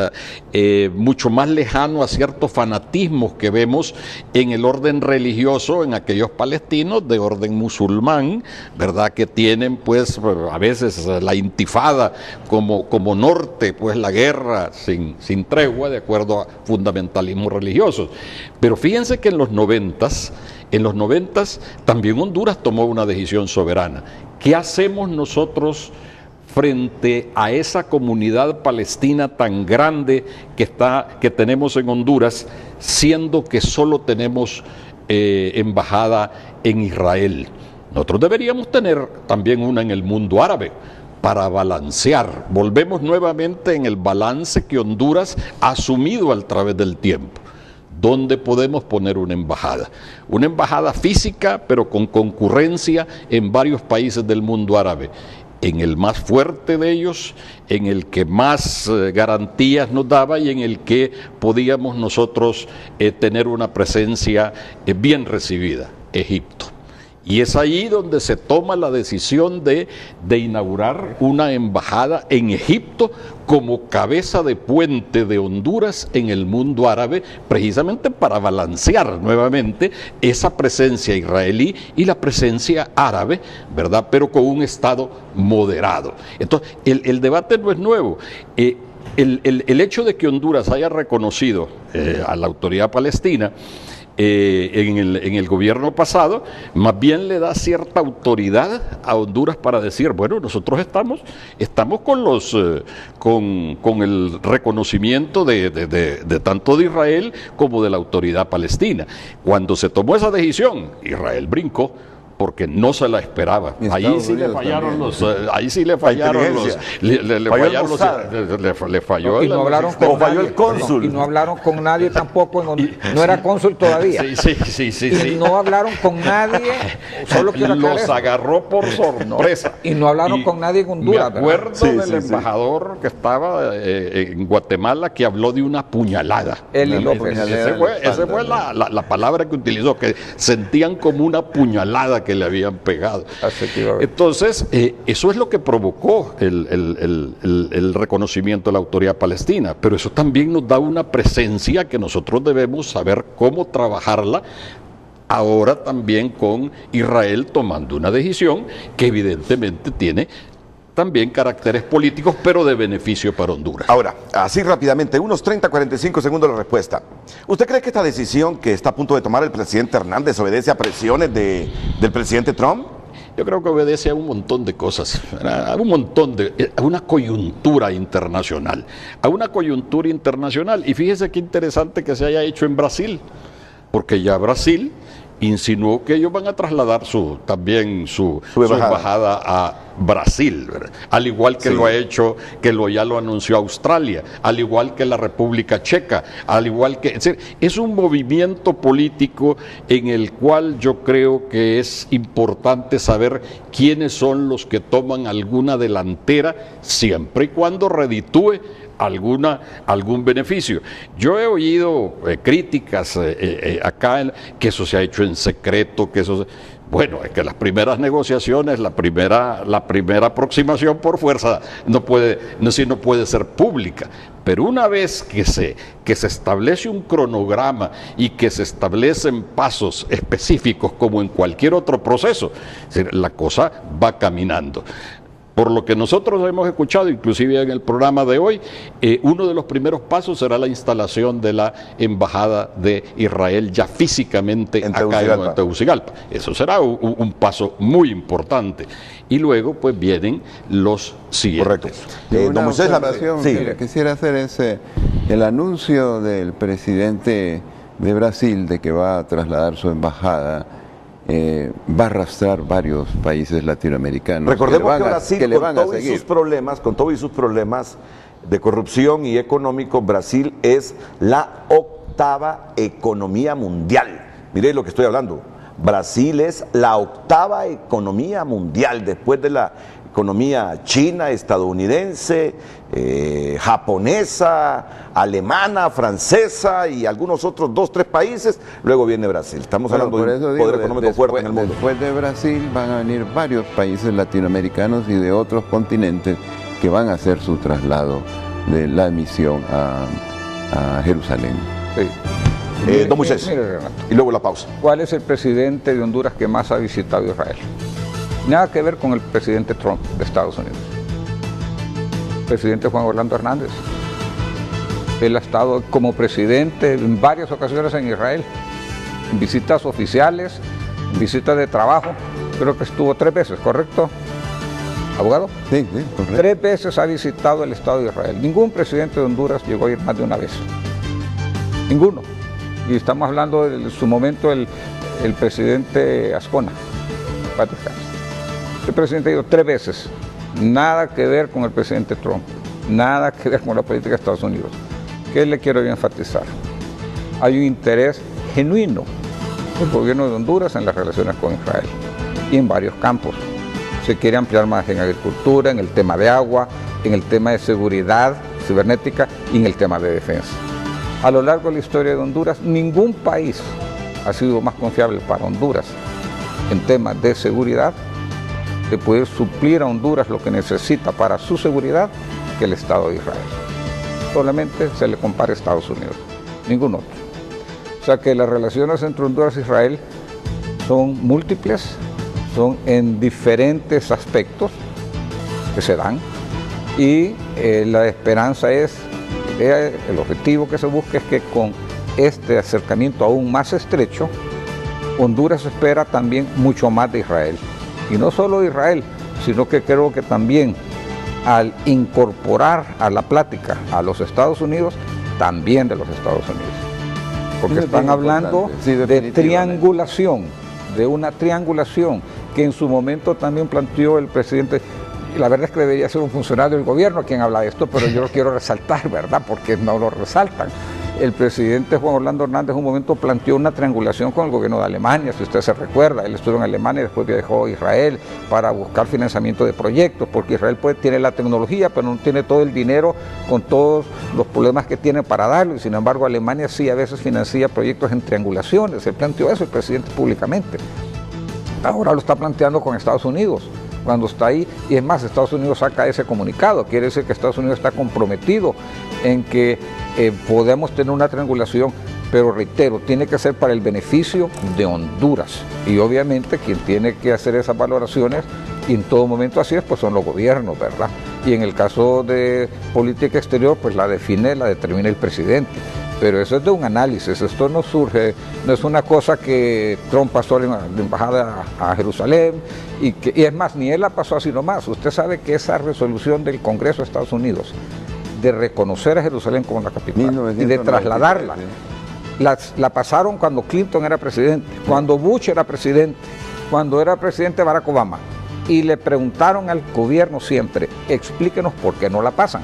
Speaker 3: mucho más lejano a ciertos fanatismos que vemos en el orden religioso en aquellos palestinos de orden musulmán, ¿verdad? Que tienen pues a veces la intifada como norte, pues la guerra sin tregua de acuerdo a fundamentalismos religiosos. Pero fíjense que en los 90s también Honduras tomó una decisión soberana. ¿Qué hacemos nosotros frente a esa comunidad palestina tan grande que tenemos en Honduras, siendo que solo tenemos embajada en Israel? Nosotros deberíamos tener también una en el mundo árabe para balancear. Volvemos nuevamente en el balance que Honduras ha asumido a través del tiempo. ¿Dónde podemos poner una embajada? Una embajada física, pero con concurrencia en varios países del mundo árabe. En el más fuerte de ellos, en el que más garantías nos daba y en el que podíamos nosotros tener una presencia bien recibida, Egipto. Y es ahí donde se toma la decisión de inaugurar una embajada en Egipto como cabeza de puente de Honduras en el mundo árabe, precisamente para balancear nuevamente esa presencia israelí y la presencia árabe, ¿verdad? Pero con un Estado moderado. Entonces, el debate no es nuevo. el hecho de que Honduras haya reconocido a la autoridad palestina en el gobierno pasado, más bien le da cierta autoridad a Honduras para decir, bueno, nosotros estamos con el reconocimiento de tanto de Israel como de la autoridad palestina. Cuando se tomó esa decisión, Israel brincó, porque no se la esperaba. Ahí sí le fallaron los, le falló
Speaker 10: y no hablaron con nadie, el cónsul. Y no hablaron con nadie tampoco, no era cónsul todavía.
Speaker 3: Sí.
Speaker 10: Y no hablaron con nadie, solo quiero aclarar
Speaker 3: los agarró por sorpresa.
Speaker 10: Y no hablaron con nadie en Honduras.
Speaker 3: Me acuerdo del embajador que estaba en Guatemala que habló de una puñalada.
Speaker 10: Eli López.
Speaker 3: Esa fue la palabra que utilizó, que sentían como una puñalada que le habían pegado. Entonces, eso es lo que provocó el reconocimiento de la autoridad palestina, pero eso también nos da una presencia que nosotros debemos saber cómo trabajarla, ahora también con Israel tomando una decisión que evidentemente tiene también caracteres políticos, pero de beneficio para Honduras.
Speaker 2: Ahora, así rápidamente, unos 30-45 segundos la respuesta. ¿Usted cree que esta decisión que está a punto de tomar el presidente Hernández obedece a presiones del presidente Trump?
Speaker 3: Yo creo que obedece a un montón de cosas, a una coyuntura internacional, y fíjese qué interesante que se haya hecho en Brasil, porque ya Brasil insinuó que ellos van a trasladar su embajada a Brasil, ¿verdad? Al igual que lo ha hecho, ya lo anunció Australia, al igual que la República Checa, es un movimiento político en el cual yo creo que es importante saber quiénes son los que toman alguna delantera, siempre y cuando reditúe algún beneficio. Yo he oído críticas acá que eso se ha hecho en secreto, bueno, es que las primeras negociaciones, la primera aproximación por fuerza no puede ser pública, pero una vez que se establece un cronograma y que se establecen pasos específicos como en cualquier otro proceso, la cosa va caminando. Por lo que nosotros hemos escuchado, inclusive en el programa de hoy, uno de los primeros pasos será la instalación de la Embajada de Israel ya físicamente acá en Tegucigalpa. Eso será un paso muy importante. Y luego pues vienen los siguientes.
Speaker 11: Correcto. Una observación que quisiera hacer es el anuncio del presidente de Brasil de que va a trasladar su embajada. Va a arrastrar varios países latinoamericanos.
Speaker 2: Recordemos que Brasil, con todos sus problemas de corrupción y económico, Brasil es la 8ª economía mundial. Mire lo que estoy hablando. Brasil es la 8ª economía mundial, después de la economía china, estadounidense, japonesa, alemana, francesa y algunos otros 2-3 países. Luego viene Brasil. Estamos hablando de un poder económico fuerte en el mundo.
Speaker 11: Después de Brasil van a venir varios países latinoamericanos y de otros continentes que van a hacer su traslado de la misión a Jerusalén.
Speaker 2: Don Moisés, y luego la pausa.
Speaker 10: ¿Cuál es el presidente de Honduras que más ha visitado Israel? Nada que ver con el presidente Trump de Estados Unidos. El presidente Juan Orlando Hernández. Él ha estado como presidente en varias ocasiones en Israel, en visitas oficiales, en visitas de trabajo. Creo que estuvo 3 veces, ¿correcto, abogado?
Speaker 11: Sí, correcto.
Speaker 10: 3 veces ha visitado el Estado de Israel. Ningún presidente de Honduras llegó a ir más de una vez. Ninguno. Y estamos hablando de su momento el presidente Azcona. El presidente ha ido 3 veces, nada que ver con el presidente Trump, nada que ver con la política de Estados Unidos. ¿Qué le quiero yo enfatizar? Hay un interés genuino del gobierno de Honduras en las relaciones con Israel y en varios campos. Se quiere ampliar más en agricultura, en el tema de agua, en el tema de seguridad cibernética y en el tema de defensa. A lo largo de la historia de Honduras, ningún país ha sido más confiable para Honduras en temas de seguridad, de poder suplir a Honduras lo que necesita para su seguridad, que el Estado de Israel. Solamente se le compara a Estados Unidos, ningún otro. O sea que las relaciones entre Honduras e Israel son múltiples, son en diferentes aspectos que se dan, y la esperanza es, el objetivo que se busca es que con este acercamiento aún más estrecho, Honduras espera también mucho más de Israel. Y no solo de Israel, sino que creo que también al incorporar a la plática a los Estados Unidos, también de los Estados Unidos. Porque están hablando de triangulación, de una triangulación que en su momento también planteó el presidente. La verdad es que debería ser un funcionario del gobierno quien habla de esto, pero yo lo quiero resaltar, ¿verdad? Porque no lo resaltan. El presidente Juan Orlando Hernández en un momento planteó una triangulación con el gobierno de Alemania, si usted se recuerda. Él estuvo en Alemania y después viajó a Israel para buscar financiamiento de proyectos, porque Israel tiene la tecnología, pero no tiene todo el dinero con todos los problemas que tiene para darlo. Y sin embargo, Alemania sí a veces financia proyectos en triangulaciones. Él planteó eso el presidente públicamente. Ahora lo está planteando con Estados Unidos, cuando está ahí, y es más, Estados Unidos saca ese comunicado, quiere decir que Estados Unidos está comprometido en que podemos tener una triangulación, pero reitero, tiene que ser para el beneficio de Honduras, y obviamente quien tiene que hacer esas valoraciones, y en todo momento así es, pues son los gobiernos, ¿verdad? Y en el caso de política exterior, pues la determina el presidente. Pero eso es de un análisis, esto no surge, no es una cosa que Trump pasó en la embajada a Jerusalén, y es más, ni él la pasó así nomás. Usted sabe que esa resolución del Congreso de Estados Unidos de reconocer a Jerusalén como la capital y de trasladarla, la pasaron cuando Clinton era presidente, cuando Bush era presidente, cuando era presidente Barack Obama, y le preguntaron al gobierno siempre, explíquenos por qué no la pasan.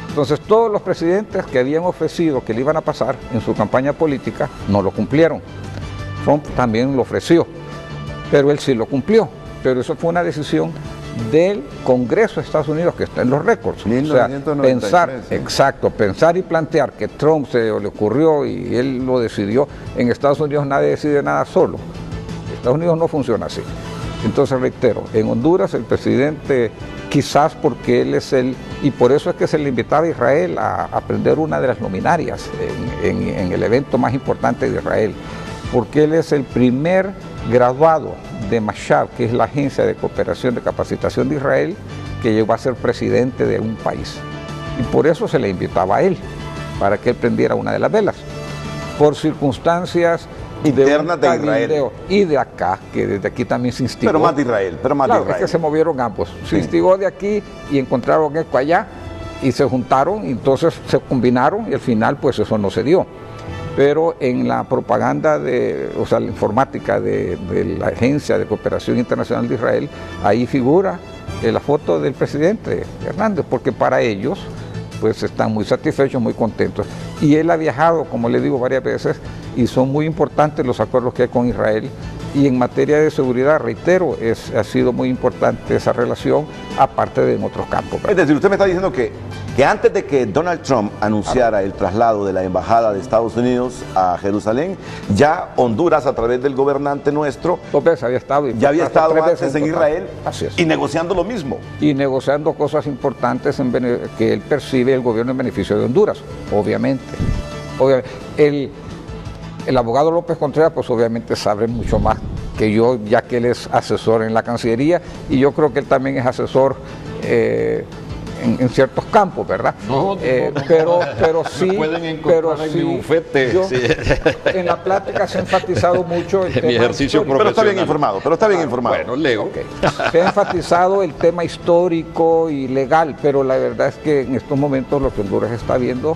Speaker 10: Entonces todos los presidentes que habían ofrecido que le iban a pasar en su campaña política no lo cumplieron. Trump también lo ofreció, pero él sí lo cumplió. Pero eso fue una decisión del Congreso de Estados Unidos que está en los récords.
Speaker 11: 1993,
Speaker 10: o sea, pensar y plantear que Trump se le ocurrió y él lo decidió. En Estados Unidos nadie decide nada solo. Estados Unidos no funciona así. Entonces reitero, en Honduras el presidente, quizás porque él es y por eso es que se le invitaba a Israel a prender una de las luminarias en el evento más importante de Israel, porque él es el primer graduado de Mashab, que es la agencia de cooperación de capacitación de Israel, que llegó a ser presidente de un país. Y por eso se le invitaba a él, para que él prendiera una de las velas. Por circunstancias internas de Israel y de acá, que desde aquí también se instigó.
Speaker 2: Pero más de Israel,
Speaker 10: Es que se movieron ambos. Se instigó de aquí y encontraron eco allá y se juntaron, y entonces se combinaron y al final pues eso no se dio. Pero en la propaganda la informática de la Agencia de Cooperación Internacional de Israel, ahí figura la foto del presidente Hernández, porque para ellos pues están muy satisfechos, muy contentos. Y él ha viajado, como le digo, varias veces, y son muy importantes los acuerdos que hay con Israel. Y en materia de seguridad, reitero, ha sido muy importante esa relación, aparte de en otros campos, ¿verdad?
Speaker 2: Es decir, usted me está diciendo que antes de que Donald Trump anunciara el traslado de la embajada de Estados Unidos a Jerusalén, ya Honduras, a través del gobernante nuestro,
Speaker 10: había estado
Speaker 2: antes en Israel, y negociando lo mismo.
Speaker 10: Y negociando cosas importantes que él percibe el gobierno en beneficio de Honduras, obviamente. El abogado López Contreras, pues obviamente sabe mucho más que yo, ya que él es asesor en la Cancillería, y yo creo que él también es asesor en ciertos campos, ¿verdad? Pero sí,
Speaker 3: pueden encontrar en mi bufete.
Speaker 10: En la plática se ha enfatizado mucho el tema
Speaker 3: ejercicio
Speaker 2: pero está bien informado,
Speaker 3: Bueno, leo.
Speaker 10: Okay. Se ha enfatizado el tema histórico y legal, pero la verdad es que en estos momentos lo que Honduras está viendo,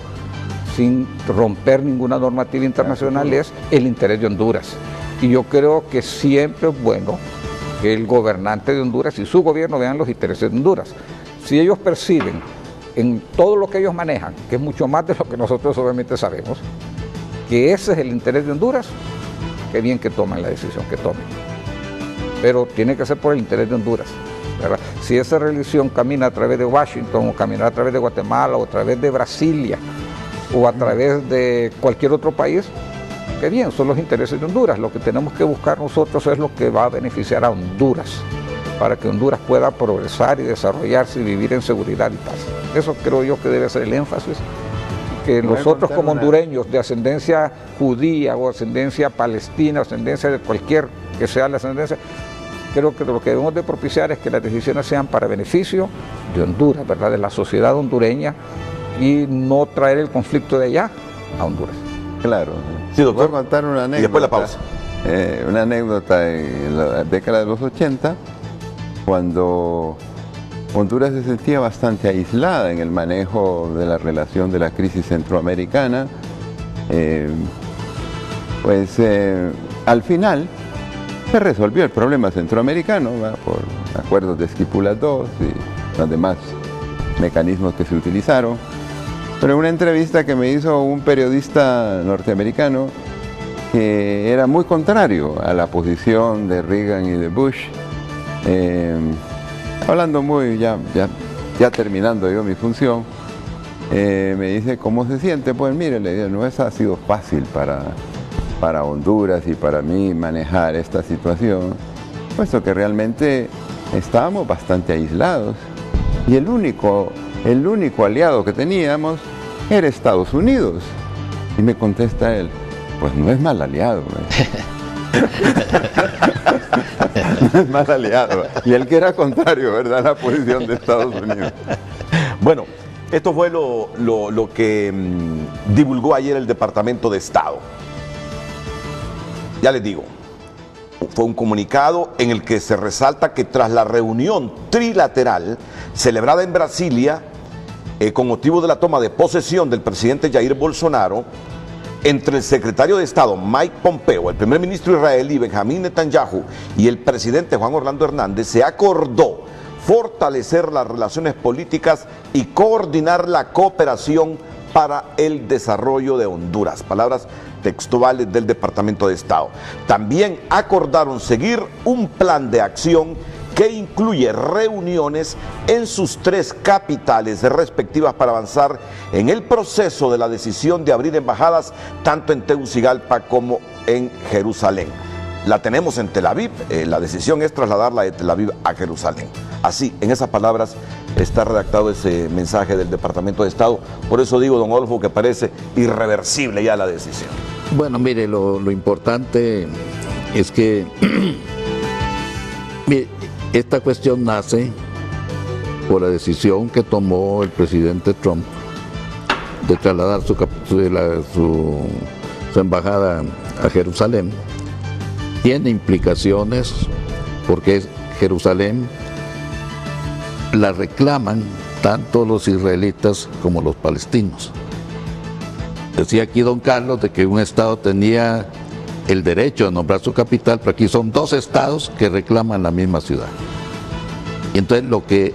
Speaker 10: sin romper ninguna normativa internacional, es el interés de Honduras. Y yo creo que siempre es bueno que el gobernante de Honduras y su gobierno vean los intereses de Honduras. Si ellos perciben en todo lo que ellos manejan, que es mucho más de lo que nosotros obviamente sabemos, que ese es el interés de Honduras, qué bien que tomen la decisión que tomen. Pero tiene que ser por el interés de Honduras, ¿verdad? Si esa religión camina a través de Washington, o camina a través de Guatemala, o a través de Brasilia, o a través de cualquier otro país, qué bien, son los intereses de Honduras. Lo que tenemos que buscar nosotros es lo que va a beneficiar a Honduras, para que Honduras pueda progresar y desarrollarse y vivir en seguridad y paz. Eso creo yo que debe ser el énfasis, que nosotros como hondureños de ascendencia judía o ascendencia palestina, ascendencia de cualquier que sea la ascendencia, creo que lo que debemos de propiciar es que las decisiones sean para beneficio de Honduras, ¿verdad?, de la sociedad hondureña, y no traer el conflicto de allá a Honduras.
Speaker 11: Claro.
Speaker 2: Sí, doctor.
Speaker 11: Voy a contar una anécdota.
Speaker 2: Y después la pausa.
Speaker 11: Una anécdota en la década de los 80, cuando Honduras se sentía bastante aislada en el manejo de la relación de la crisis centroamericana. Al final se resolvió el problema centroamericano, ¿verdad?, por acuerdos de Esquipulas II y los demás mecanismos que se utilizaron. Pero en una entrevista que me hizo un periodista norteamericano, que era muy contrario a la posición de Reagan y de Bush, hablando muy, ya terminando yo mi función, me dice, ¿cómo se siente? Pues mire, le digo, no ha sido fácil para Honduras y para mí manejar esta situación, puesto que realmente estábamos bastante aislados y el único aliado que teníamos era Estados Unidos. Y me contesta él, pues no es mal aliado. No es mal aliado. Y él que era contrario, ¿verdad?, a la posición de Estados Unidos.
Speaker 2: Bueno, esto fue lo que divulgó ayer el Departamento de Estado. Ya les digo, fue un comunicado en el que se resalta que tras la reunión trilateral celebrada en Brasilia con motivo de la toma de posesión del presidente Jair Bolsonaro, entre el secretario de Estado Mike Pompeo, el primer ministro israelí Benjamín Netanyahu y el presidente Juan Orlando Hernández, se acordó fortalecer las relaciones políticas y coordinar la cooperación para el desarrollo de Honduras. Palabras textuales del Departamento de Estado. También acordaron seguir un plan de acción que incluye reuniones en sus 3 capitales respectivas para avanzar en el proceso de la decisión de abrir embajadas tanto en Tegucigalpa como en Jerusalén. La tenemos en Tel Aviv, la decisión es trasladarla de Tel Aviv a Jerusalén. Así, en esas palabras está redactado ese mensaje del Departamento de Estado. Por eso digo, don Adolfo, que parece irreversible ya la decisión.
Speaker 12: Bueno, mire, lo importante es que mire, esta cuestión nace por la decisión que tomó el presidente Trump de trasladar su embajada a Jerusalén. Tiene implicaciones porque Jerusalén la reclaman tanto los israelitas como los palestinos. Decía aquí don Carlos de que un estado tenía el derecho a nombrar su capital, pero aquí son 2 estados que reclaman la misma ciudad. Y entonces lo que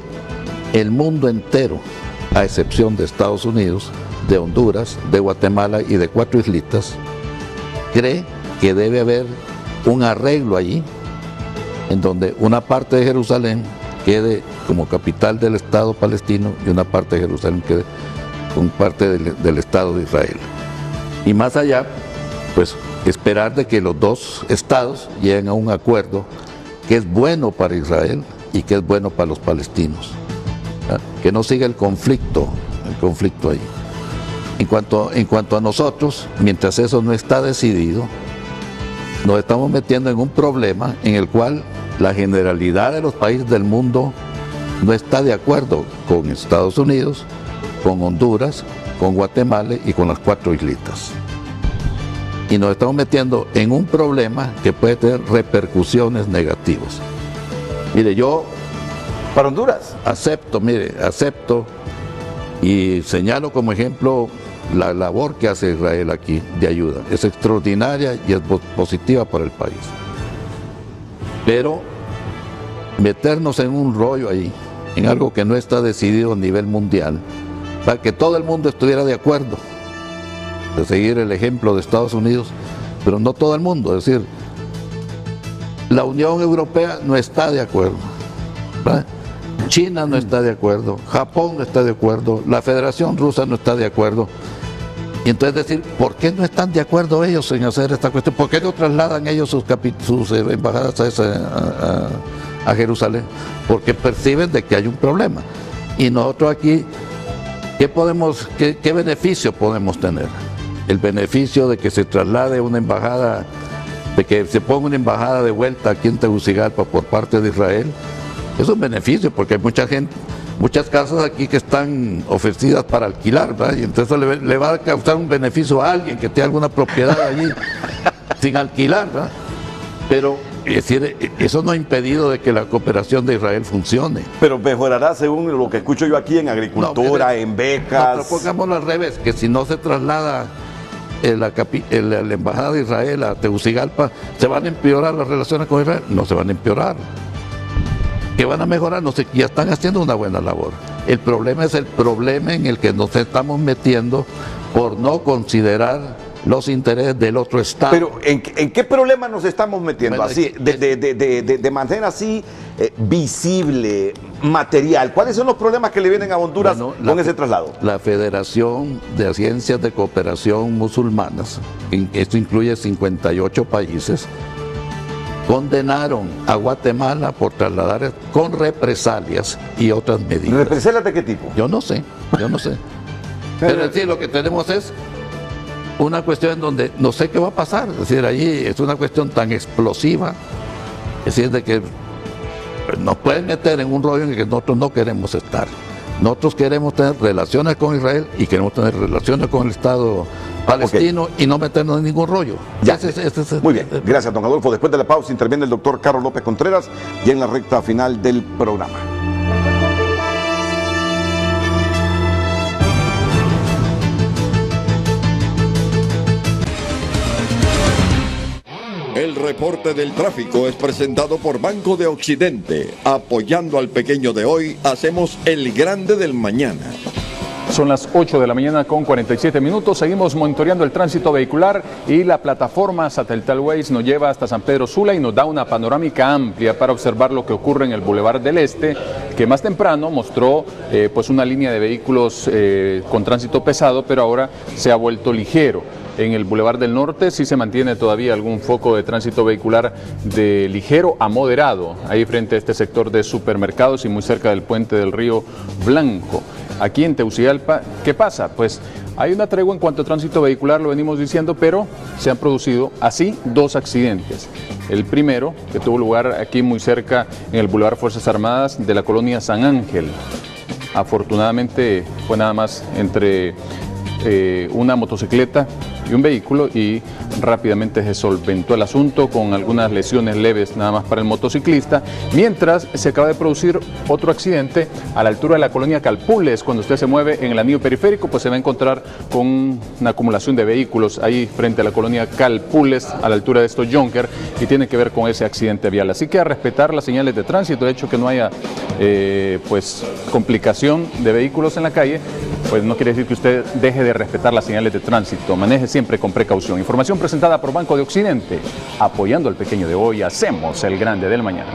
Speaker 12: el mundo entero, a excepción de Estados Unidos, de Honduras, de Guatemala y de 4 islitas, cree que debe haber un arreglo allí, en donde una parte de Jerusalén quede como capital del Estado palestino y una parte de Jerusalén quede como parte del Estado de Israel. Y más allá, pues esperar de que los 2 estados lleguen a un acuerdo que es bueno para Israel y que es bueno para los palestinos. Que no siga el conflicto ahí. En cuanto a nosotros, mientras eso no está decidido, nos estamos metiendo en un problema en el cual la generalidad de los países del mundo no está de acuerdo con Estados Unidos, con Honduras, con Guatemala y con las 4 islitas. Y nos estamos metiendo en un problema que puede tener repercusiones negativas. Mire, yo
Speaker 2: para Honduras
Speaker 12: acepto y señalo como ejemplo la labor que hace Israel aquí de ayuda. Es extraordinaria y es positiva para el país. Pero meternos en un rollo ahí, en algo que no está decidido a nivel mundial, para que todo el mundo estuviera de acuerdo, de seguir el ejemplo de Estados Unidos, pero no todo el mundo. Es decir, la Unión Europea no está de acuerdo, ¿verdad? China no está de acuerdo, Japón no está de acuerdo, la Federación Rusa no está de acuerdo. Y entonces decir, ¿por qué no están de acuerdo ellos en hacer esta cuestión? ¿Por qué no trasladan ellos sus embajadas a Jerusalén? Porque perciben de que hay un problema. Y nosotros aquí, ¿qué beneficio podemos tener? El beneficio de que se traslade una embajada de que se ponga una embajada de vuelta aquí en Tegucigalpa por parte de Israel, es un beneficio porque hay mucha gente, muchas casas aquí que están ofrecidas para alquilar, ¿verdad? Y entonces le va a causar un beneficio a alguien que tenga alguna propiedad allí sin alquilar, ¿verdad? Pero es decir, eso no ha impedido de que la cooperación de Israel funcione.
Speaker 2: Pero mejorará según lo que escucho yo aquí en agricultura, en becas.
Speaker 12: No, pero pongámoslo al revés, que si no se traslada la embajada de Israel a Tegucigalpa, ¿se van a empeorar las relaciones con Israel? No se van a empeorar. ¿Que van a mejorar? No sé, ya están haciendo una buena labor. El problema es el problema en el que nos estamos metiendo por no considerar los intereses del otro Estado.
Speaker 2: Pero ¿en qué problema nos estamos metiendo? Bueno, así, de manera así visible, material. ¿Cuáles son los problemas que le vienen a Honduras con ese traslado?
Speaker 12: La Federación de Ciencias de Cooperación Musulmanas, esto incluye 58 países, condenaron a Guatemala por trasladar con represalias y otras medidas.
Speaker 2: ¿Represalias de qué tipo?
Speaker 12: Yo no sé. Pero es decir, lo que tenemos es una cuestión en donde no sé qué va a pasar. Es decir, allí es una cuestión tan explosiva, es decir, de que nos pueden meter en un rollo en el que nosotros no queremos estar. Nosotros queremos tener relaciones con Israel y queremos tener relaciones con el Estado palestino y no meternos en ningún rollo.
Speaker 2: Ya. Muy bien, gracias, don Adolfo. Después de la pausa interviene el doctor Carlos López Contreras y en la recta final del programa.
Speaker 1: El reporte del tráfico es presentado por Banco de Occidente. Apoyando al pequeño de hoy, hacemos el grande del mañana.
Speaker 13: Son las 8 de la mañana con 47 minutos. Seguimos monitoreando el tránsito vehicular y la plataforma satelital Waze nos lleva hasta San Pedro Sula y nos da una panorámica amplia para observar lo que ocurre en el Boulevard del Este, que más temprano mostró pues una línea de vehículos con tránsito pesado, pero ahora se ha vuelto ligero. En el Boulevard del Norte sí se mantiene todavía algún foco de tránsito vehicular de ligero a moderado, ahí frente a este sector de supermercados y muy cerca del puente del Río Blanco. Aquí en Tegucigalpa, ¿qué pasa? Pues hay una tregua en cuanto a tránsito vehicular, lo venimos diciendo, pero se han producido así 2 accidentes. El primero, que tuvo lugar aquí muy cerca en el Boulevard Fuerzas Armadas de la colonia San Ángel. Afortunadamente fue nada más entre una motocicleta y un vehículo y rápidamente se solventó el asunto con algunas lesiones leves nada más para el motociclista, mientras se acaba de producir otro accidente a la altura de la colonia Calpules. Cuando usted se mueve en el anillo periférico, pues se va a encontrar con una acumulación de vehículos ahí frente a la colonia Calpules, a la altura de estos Jonker, y tiene que ver con ese accidente vial. Así que a respetar las señales de tránsito, de hecho que no haya pues complicación de vehículos en la calle, pues no quiere decir que usted deje de respetar las señales de tránsito. Maneje siempre con precaución. Información presentada por Banco de Occidente. Apoyando al pequeño de hoy, hacemos el grande del mañana.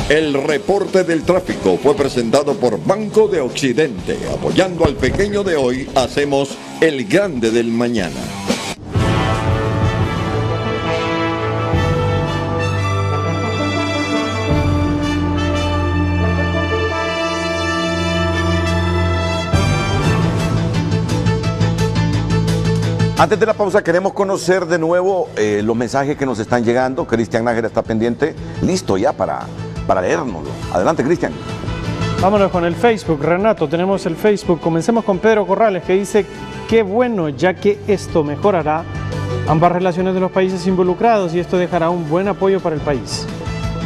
Speaker 1: El reporte del tráfico fue presentado por Banco de Occidente. Apoyando al pequeño de hoy, hacemos el grande del mañana.
Speaker 2: Antes de la pausa queremos conocer de nuevo los mensajes que nos están llegando. Cristian Nájera está pendiente, listo ya para leérnoslo. Adelante, Cristian.
Speaker 9: Vámonos con el Facebook, Renato, tenemos el Facebook. Comencemos con Pedro Corrales, que dice: qué bueno, ya que esto mejorará ambas relaciones de los países involucrados y esto dejará un buen apoyo para el país.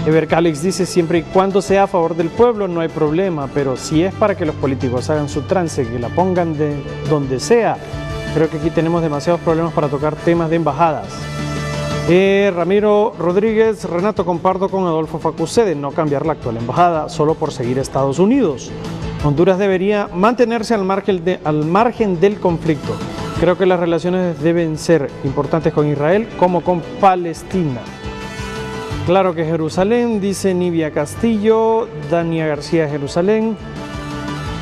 Speaker 9: Ever Calix dice: siempre y cuando sea a favor del pueblo no hay problema, pero si es para que los políticos hagan su trance, que la pongan de donde sea. Creo que aquí tenemos demasiados problemas para tocar temas de embajadas. Ramiro Rodríguez: Renato, comparto con Adolfo Facusede, no cambiar la actual embajada solo por seguir a Estados Unidos. Honduras debería mantenerse al margen del conflicto. Creo que las relaciones deben ser importantes con Israel como con Palestina. Claro que Jerusalén, dice Nivia Castillo. Dania García, Jerusalén.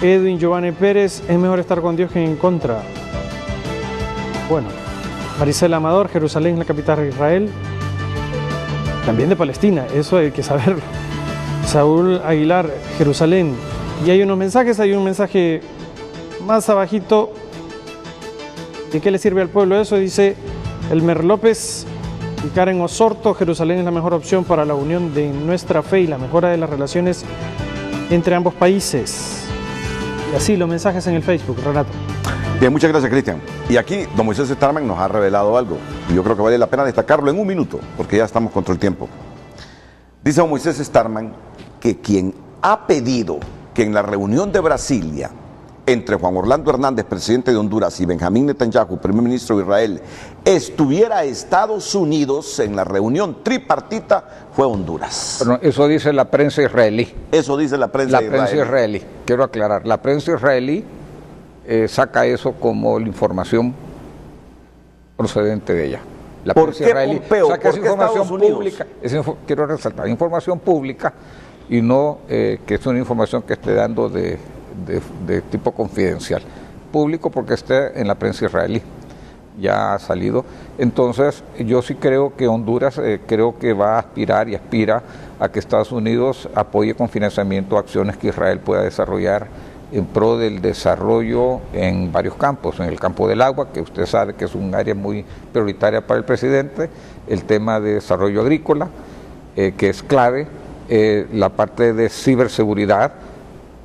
Speaker 9: Edwin Giovanni Pérez: es mejor estar con Dios que en contra. Bueno, Maricela Amador: Jerusalén es la capital de Israel, también de Palestina, eso hay que saberlo. Saúl Aguilar: Jerusalén. Y hay unos mensajes, hay un mensaje más abajito. ¿De qué le sirve al pueblo eso? Dice Elmer López: Y Karen Osorto, Jerusalén es la mejor opción para la unión de nuestra fe y la mejora de las relaciones entre ambos países. Y así los mensajes en el Facebook, Renato.
Speaker 2: Bien, muchas gracias, Cristian. Y aquí don Moisés Starman nos ha revelado algo. Y yo creo que vale la pena destacarlo en un minuto, porque ya estamos contra el tiempo. Dice don Moisés Starman que quien ha pedido que en la reunión de Brasilia entre Juan Orlando Hernández, presidente de Honduras, y Benjamín Netanyahu, primer ministro de Israel, estuviera Estados Unidos en la reunión tripartita fue Honduras.
Speaker 10: Bueno, eso dice la prensa israelí.
Speaker 2: Eso dice la prensa israelí.
Speaker 10: La prensa israelí, quiero aclarar. La prensa israelí saca eso como la información procedente de ella. La
Speaker 2: ¿Por
Speaker 10: prensa
Speaker 2: qué
Speaker 10: israelí
Speaker 2: Pompeo?
Speaker 10: saca
Speaker 2: ¿Por
Speaker 10: esa
Speaker 2: qué
Speaker 10: información
Speaker 2: Estados Unidos?
Speaker 10: pública. Quiero resaltar, información pública y no que es una información que esté dando de tipo confidencial. Público porque esté en la prensa israelí. Ya ha salido. Entonces, yo sí creo que Honduras creo que va a aspirar y aspira a que Estados Unidos apoye con financiamiento acciones que Israel pueda desarrollar en pro del desarrollo en varios campos, en el campo del agua, que usted sabe que es un área muy prioritaria para el presidente, el tema de desarrollo agrícola, que es clave, la parte de ciberseguridad,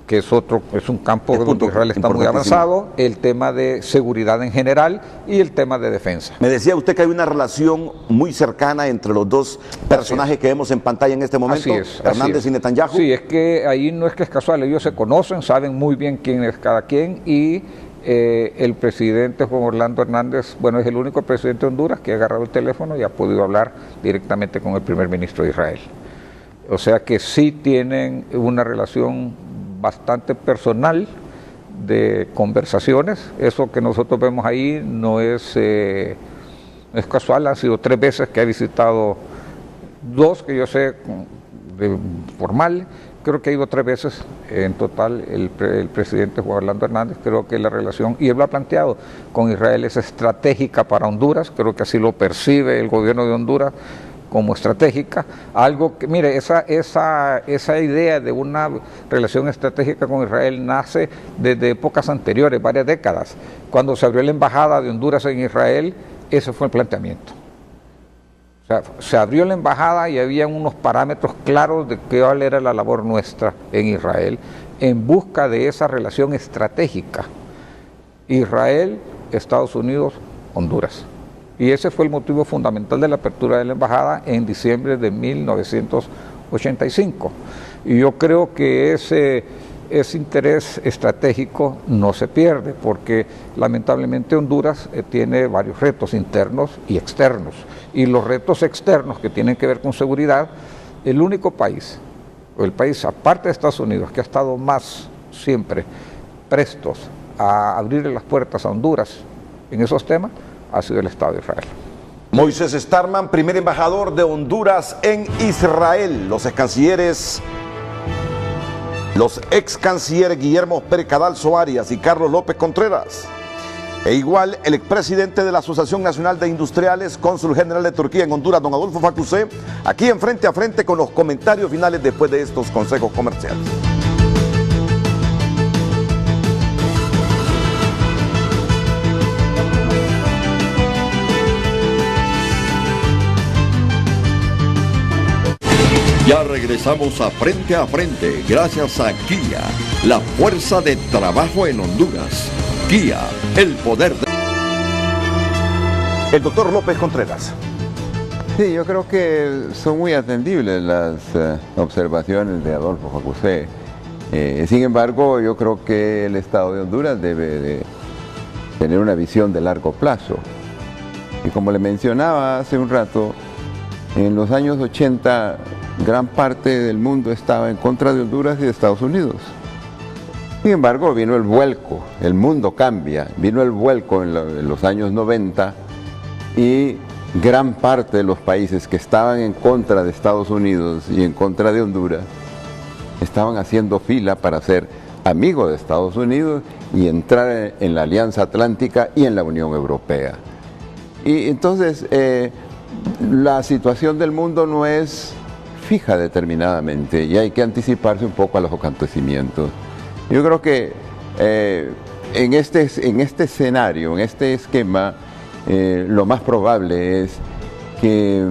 Speaker 10: que es un campo donde Israel está muy avanzado, el tema de seguridad en general y el tema de defensa.
Speaker 2: Me decía usted que hay una relación muy cercana entre los dos personajes que vemos en pantalla en este momento, Hernández y Netanyahu.
Speaker 10: Sí, es que ahí no es que es casual, ellos se conocen, saben muy bien quién es cada quien y el presidente Juan Orlando Hernández, bueno, es el único presidente de Honduras que ha agarrado el teléfono y ha podido hablar directamente con el primer ministro de Israel. O sea que sí tienen una relación bastante personal de conversaciones. Eso que nosotros vemos ahí no es casual, han sido 3 veces que ha visitado, 2 que yo sé de formal, creo que ha ido 3 veces en total el presidente Juan Orlando Hernández. Creo que la relación, y él lo ha planteado, con Israel es estratégica para Honduras, creo que así lo percibe el gobierno de Honduras como estratégica, algo que, mire, esa idea de una relación estratégica con Israel nace desde épocas anteriores, varias décadas. Cuando se abrió la embajada de Honduras en Israel, ese fue el planteamiento. O sea, se abrió la embajada y había unos parámetros claros de cuál era la labor nuestra en Israel, en busca de esa relación estratégica. Israel, Estados Unidos, Honduras. Y ese fue el motivo fundamental de la apertura de la embajada en diciembre de 1985. Y yo creo que ese interés estratégico no se pierde, porque lamentablemente Honduras tiene varios retos internos y externos. Y los retos externos que tienen que ver con seguridad, el único país, o el país aparte de Estados Unidos, que ha estado más siempre prestos a abrirle las puertas a Honduras en esos temas, ha sido el Estado de Israel.
Speaker 2: Moisés Starman, primer embajador de Honduras en Israel. Los ex canciller Guillermo Pérez Cadalso Arias y Carlos López Contreras. E igual el expresidente de la Asociación Nacional de Industriales, cónsul general de Turquía en Honduras, don Adolfo Facusé, aquí en Frente a Frente con los comentarios finales después de estos consejos comerciales.
Speaker 1: Ya regresamos a Frente, gracias a Kia, la fuerza de trabajo en Honduras. Kia, el poder de...
Speaker 2: El doctor López Contreras.
Speaker 11: Sí, yo creo que son muy atendibles las observaciones de Adolfo Facusé. Sin embargo, yo creo que el Estado de Honduras debe de tener una visión de largo plazo. Y como le mencionaba hace un rato, en los años 80 gran parte del mundo estaba en contra de Honduras y de Estados Unidos. Sin embargo, vino el vuelco, el mundo cambia, vino el vuelco en los años 90 y gran parte de los países que estaban en contra de Estados Unidos y en contra de Honduras estaban haciendo fila para ser amigos de Estados Unidos y entrar en la Alianza Atlántica y en la Unión Europea. Y entonces, la situación del mundo no es fija determinadamente y hay que anticiparse un poco a los acontecimientos. Yo creo que en este escenario, en este esquema, lo más probable es que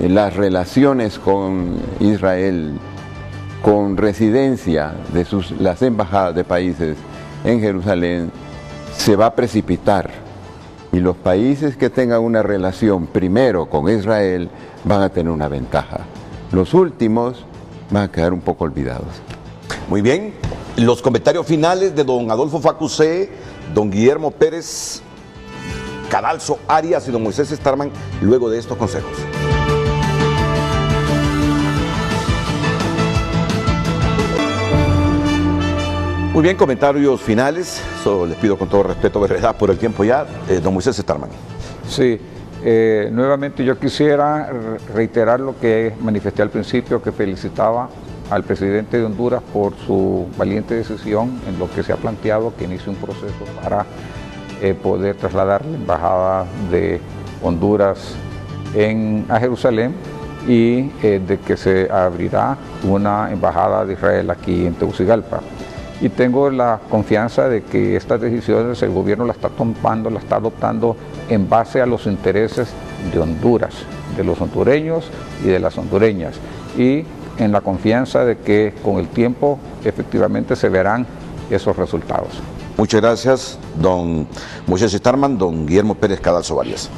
Speaker 11: las relaciones con Israel, con residencia de las embajadas de países en Jerusalén, se va a precipitar. Y los países que tengan una relación primero con Israel van a tener una ventaja. Los últimos van a quedar un poco olvidados.
Speaker 2: Muy bien, los comentarios finales de don Adolfo Facusé, don Guillermo Pérez Cadalso Arias y don Moisés Starman luego de estos consejos. Muy bien, comentarios finales. Solo les pido con todo respeto, verdad, por el tiempo ya. Don Moisés Starman.
Speaker 10: Sí, nuevamente yo quisiera reiterar lo que manifesté al principio, que felicitaba al presidente de Honduras por su valiente decisión en lo que se ha planteado, que inicie un proceso para poder trasladar la embajada de Honduras a Jerusalén y de que se abrirá una embajada de Israel aquí en Tegucigalpa. Y tengo la confianza de que estas decisiones el gobierno las está tomando, las está adoptando en base a los intereses de Honduras, de los hondureños y de las hondureñas. Y en la confianza de que con el tiempo efectivamente se verán esos resultados.
Speaker 2: Muchas gracias, don Moisés Starman, don Guillermo Pérez Cadalso Arias.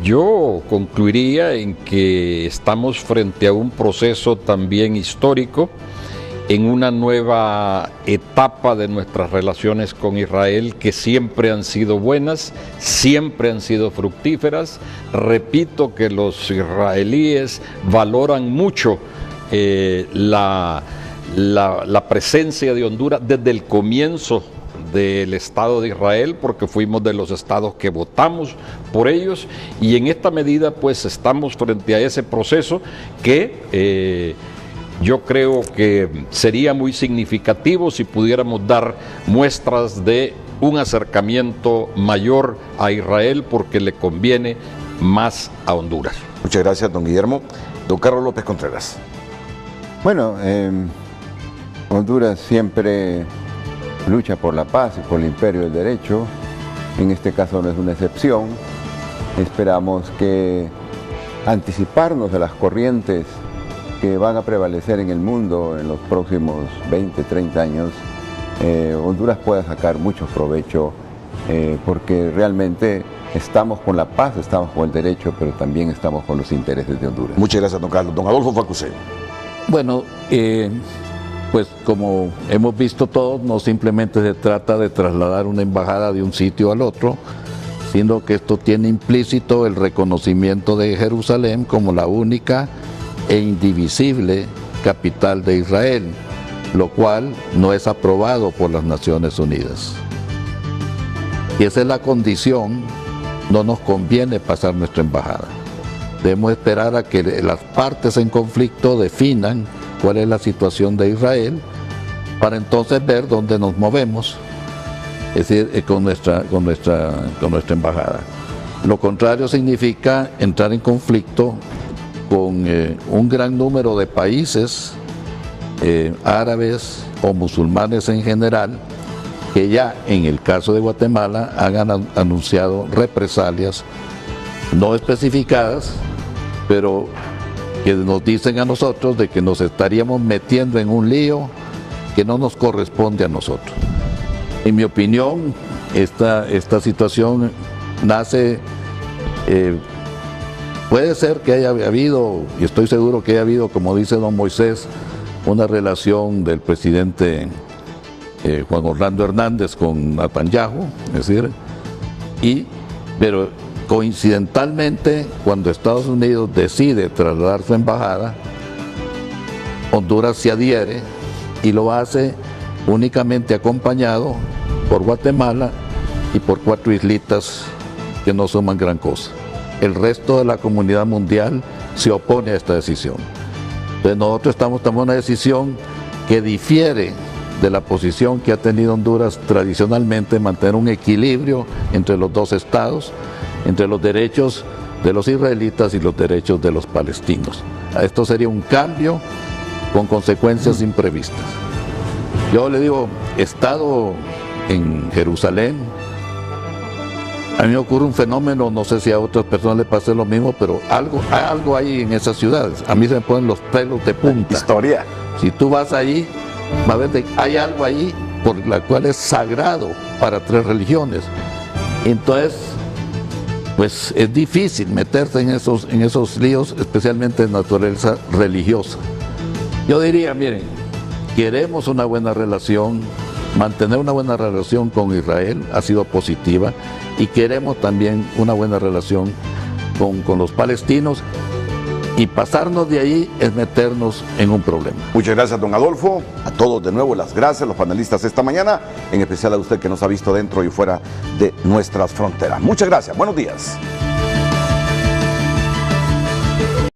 Speaker 3: Yo concluiría en que estamos frente a un proceso también histórico, en una nueva etapa de nuestras relaciones con Israel que siempre han sido buenas, siempre han sido fructíferas. Repito que los israelíes valoran mucho la presencia de Honduras desde el comienzo del Estado de Israel, porque fuimos de los estados que votamos por ellos, y en esta medida pues estamos frente a ese proceso que yo creo que sería muy significativo si pudiéramos dar muestras de un acercamiento mayor a Israel, porque le conviene más a Honduras.
Speaker 2: Muchas gracias, don Guillermo. Don Carlos López Contreras.
Speaker 11: Bueno, Honduras siempre lucha por la paz y por el imperio del derecho. En este caso no es una excepción. Esperamos que anticiparnos de las corrientes que van a prevalecer en el mundo en los próximos 20, 30 años, Honduras pueda sacar mucho provecho, porque realmente estamos con la paz, estamos con el derecho, pero también estamos con los intereses de Honduras.
Speaker 2: Muchas gracias, don Carlos. Don Adolfo Facusé.
Speaker 12: Bueno, pues como hemos visto todos, no simplemente se trata de trasladar una embajada de un sitio al otro, sino que esto tiene implícito el reconocimiento de Jerusalén como la única e indivisible capital de Israel, lo cual no es aprobado por las Naciones Unidas. Y esa es la condición, no nos conviene pasar nuestra embajada. Debemos esperar a que las partes en conflicto definan cuál es la situación de Israel, para entonces ver dónde nos movemos, es decir, con nuestra embajada. Lo contrario significa entrar en conflicto con un gran número de países árabes o musulmanes en general, que ya en el caso de Guatemala han anunciado represalias no especificadas, pero que nos dicen a nosotros de que nos estaríamos metiendo en un lío que no nos corresponde a nosotros. En mi opinión, esta situación nace, puede ser que haya habido, y estoy seguro que haya habido, como dice don Moisés, una relación del presidente Juan Orlando Hernández con Netanyahu, es decir, pero coincidentalmente, cuando Estados Unidos decide trasladar su embajada, Honduras se adhiere y lo hace únicamente acompañado por Guatemala y por 4 islitas que no suman gran cosa. El resto de la comunidad mundial se opone a esta decisión. Entonces nosotros estamos tomando una decisión que difiere de la posición que ha tenido Honduras tradicionalmente, mantener un equilibrio entre los dos estados, entre los derechos de los israelitas y los derechos de los palestinos. Esto sería un cambio con consecuencias imprevistas. Yo le digo, he estado en Jerusalén A mí me ocurre un fenómeno, no sé si a otras personas les pase lo mismo, pero algo hay en esas ciudades. A mí se me ponen los pelos de punta.
Speaker 2: Historia.
Speaker 12: Si tú vas allí, va a ver que hay algo allí por la cual es sagrado para 3 religiones. Entonces, pues es difícil meterse en esos líos, especialmente de naturaleza religiosa. Yo diría, miren, queremos una buena relación, mantener una buena relación con Israel ha sido positiva, y queremos también una buena relación con los palestinos, y pasarnos de ahí es meternos en un problema.
Speaker 2: Muchas gracias, don Adolfo. A todos de nuevo las gracias, los panelistas esta mañana, en especial a usted que nos ha visto dentro y fuera de nuestras fronteras. Muchas gracias, buenos días.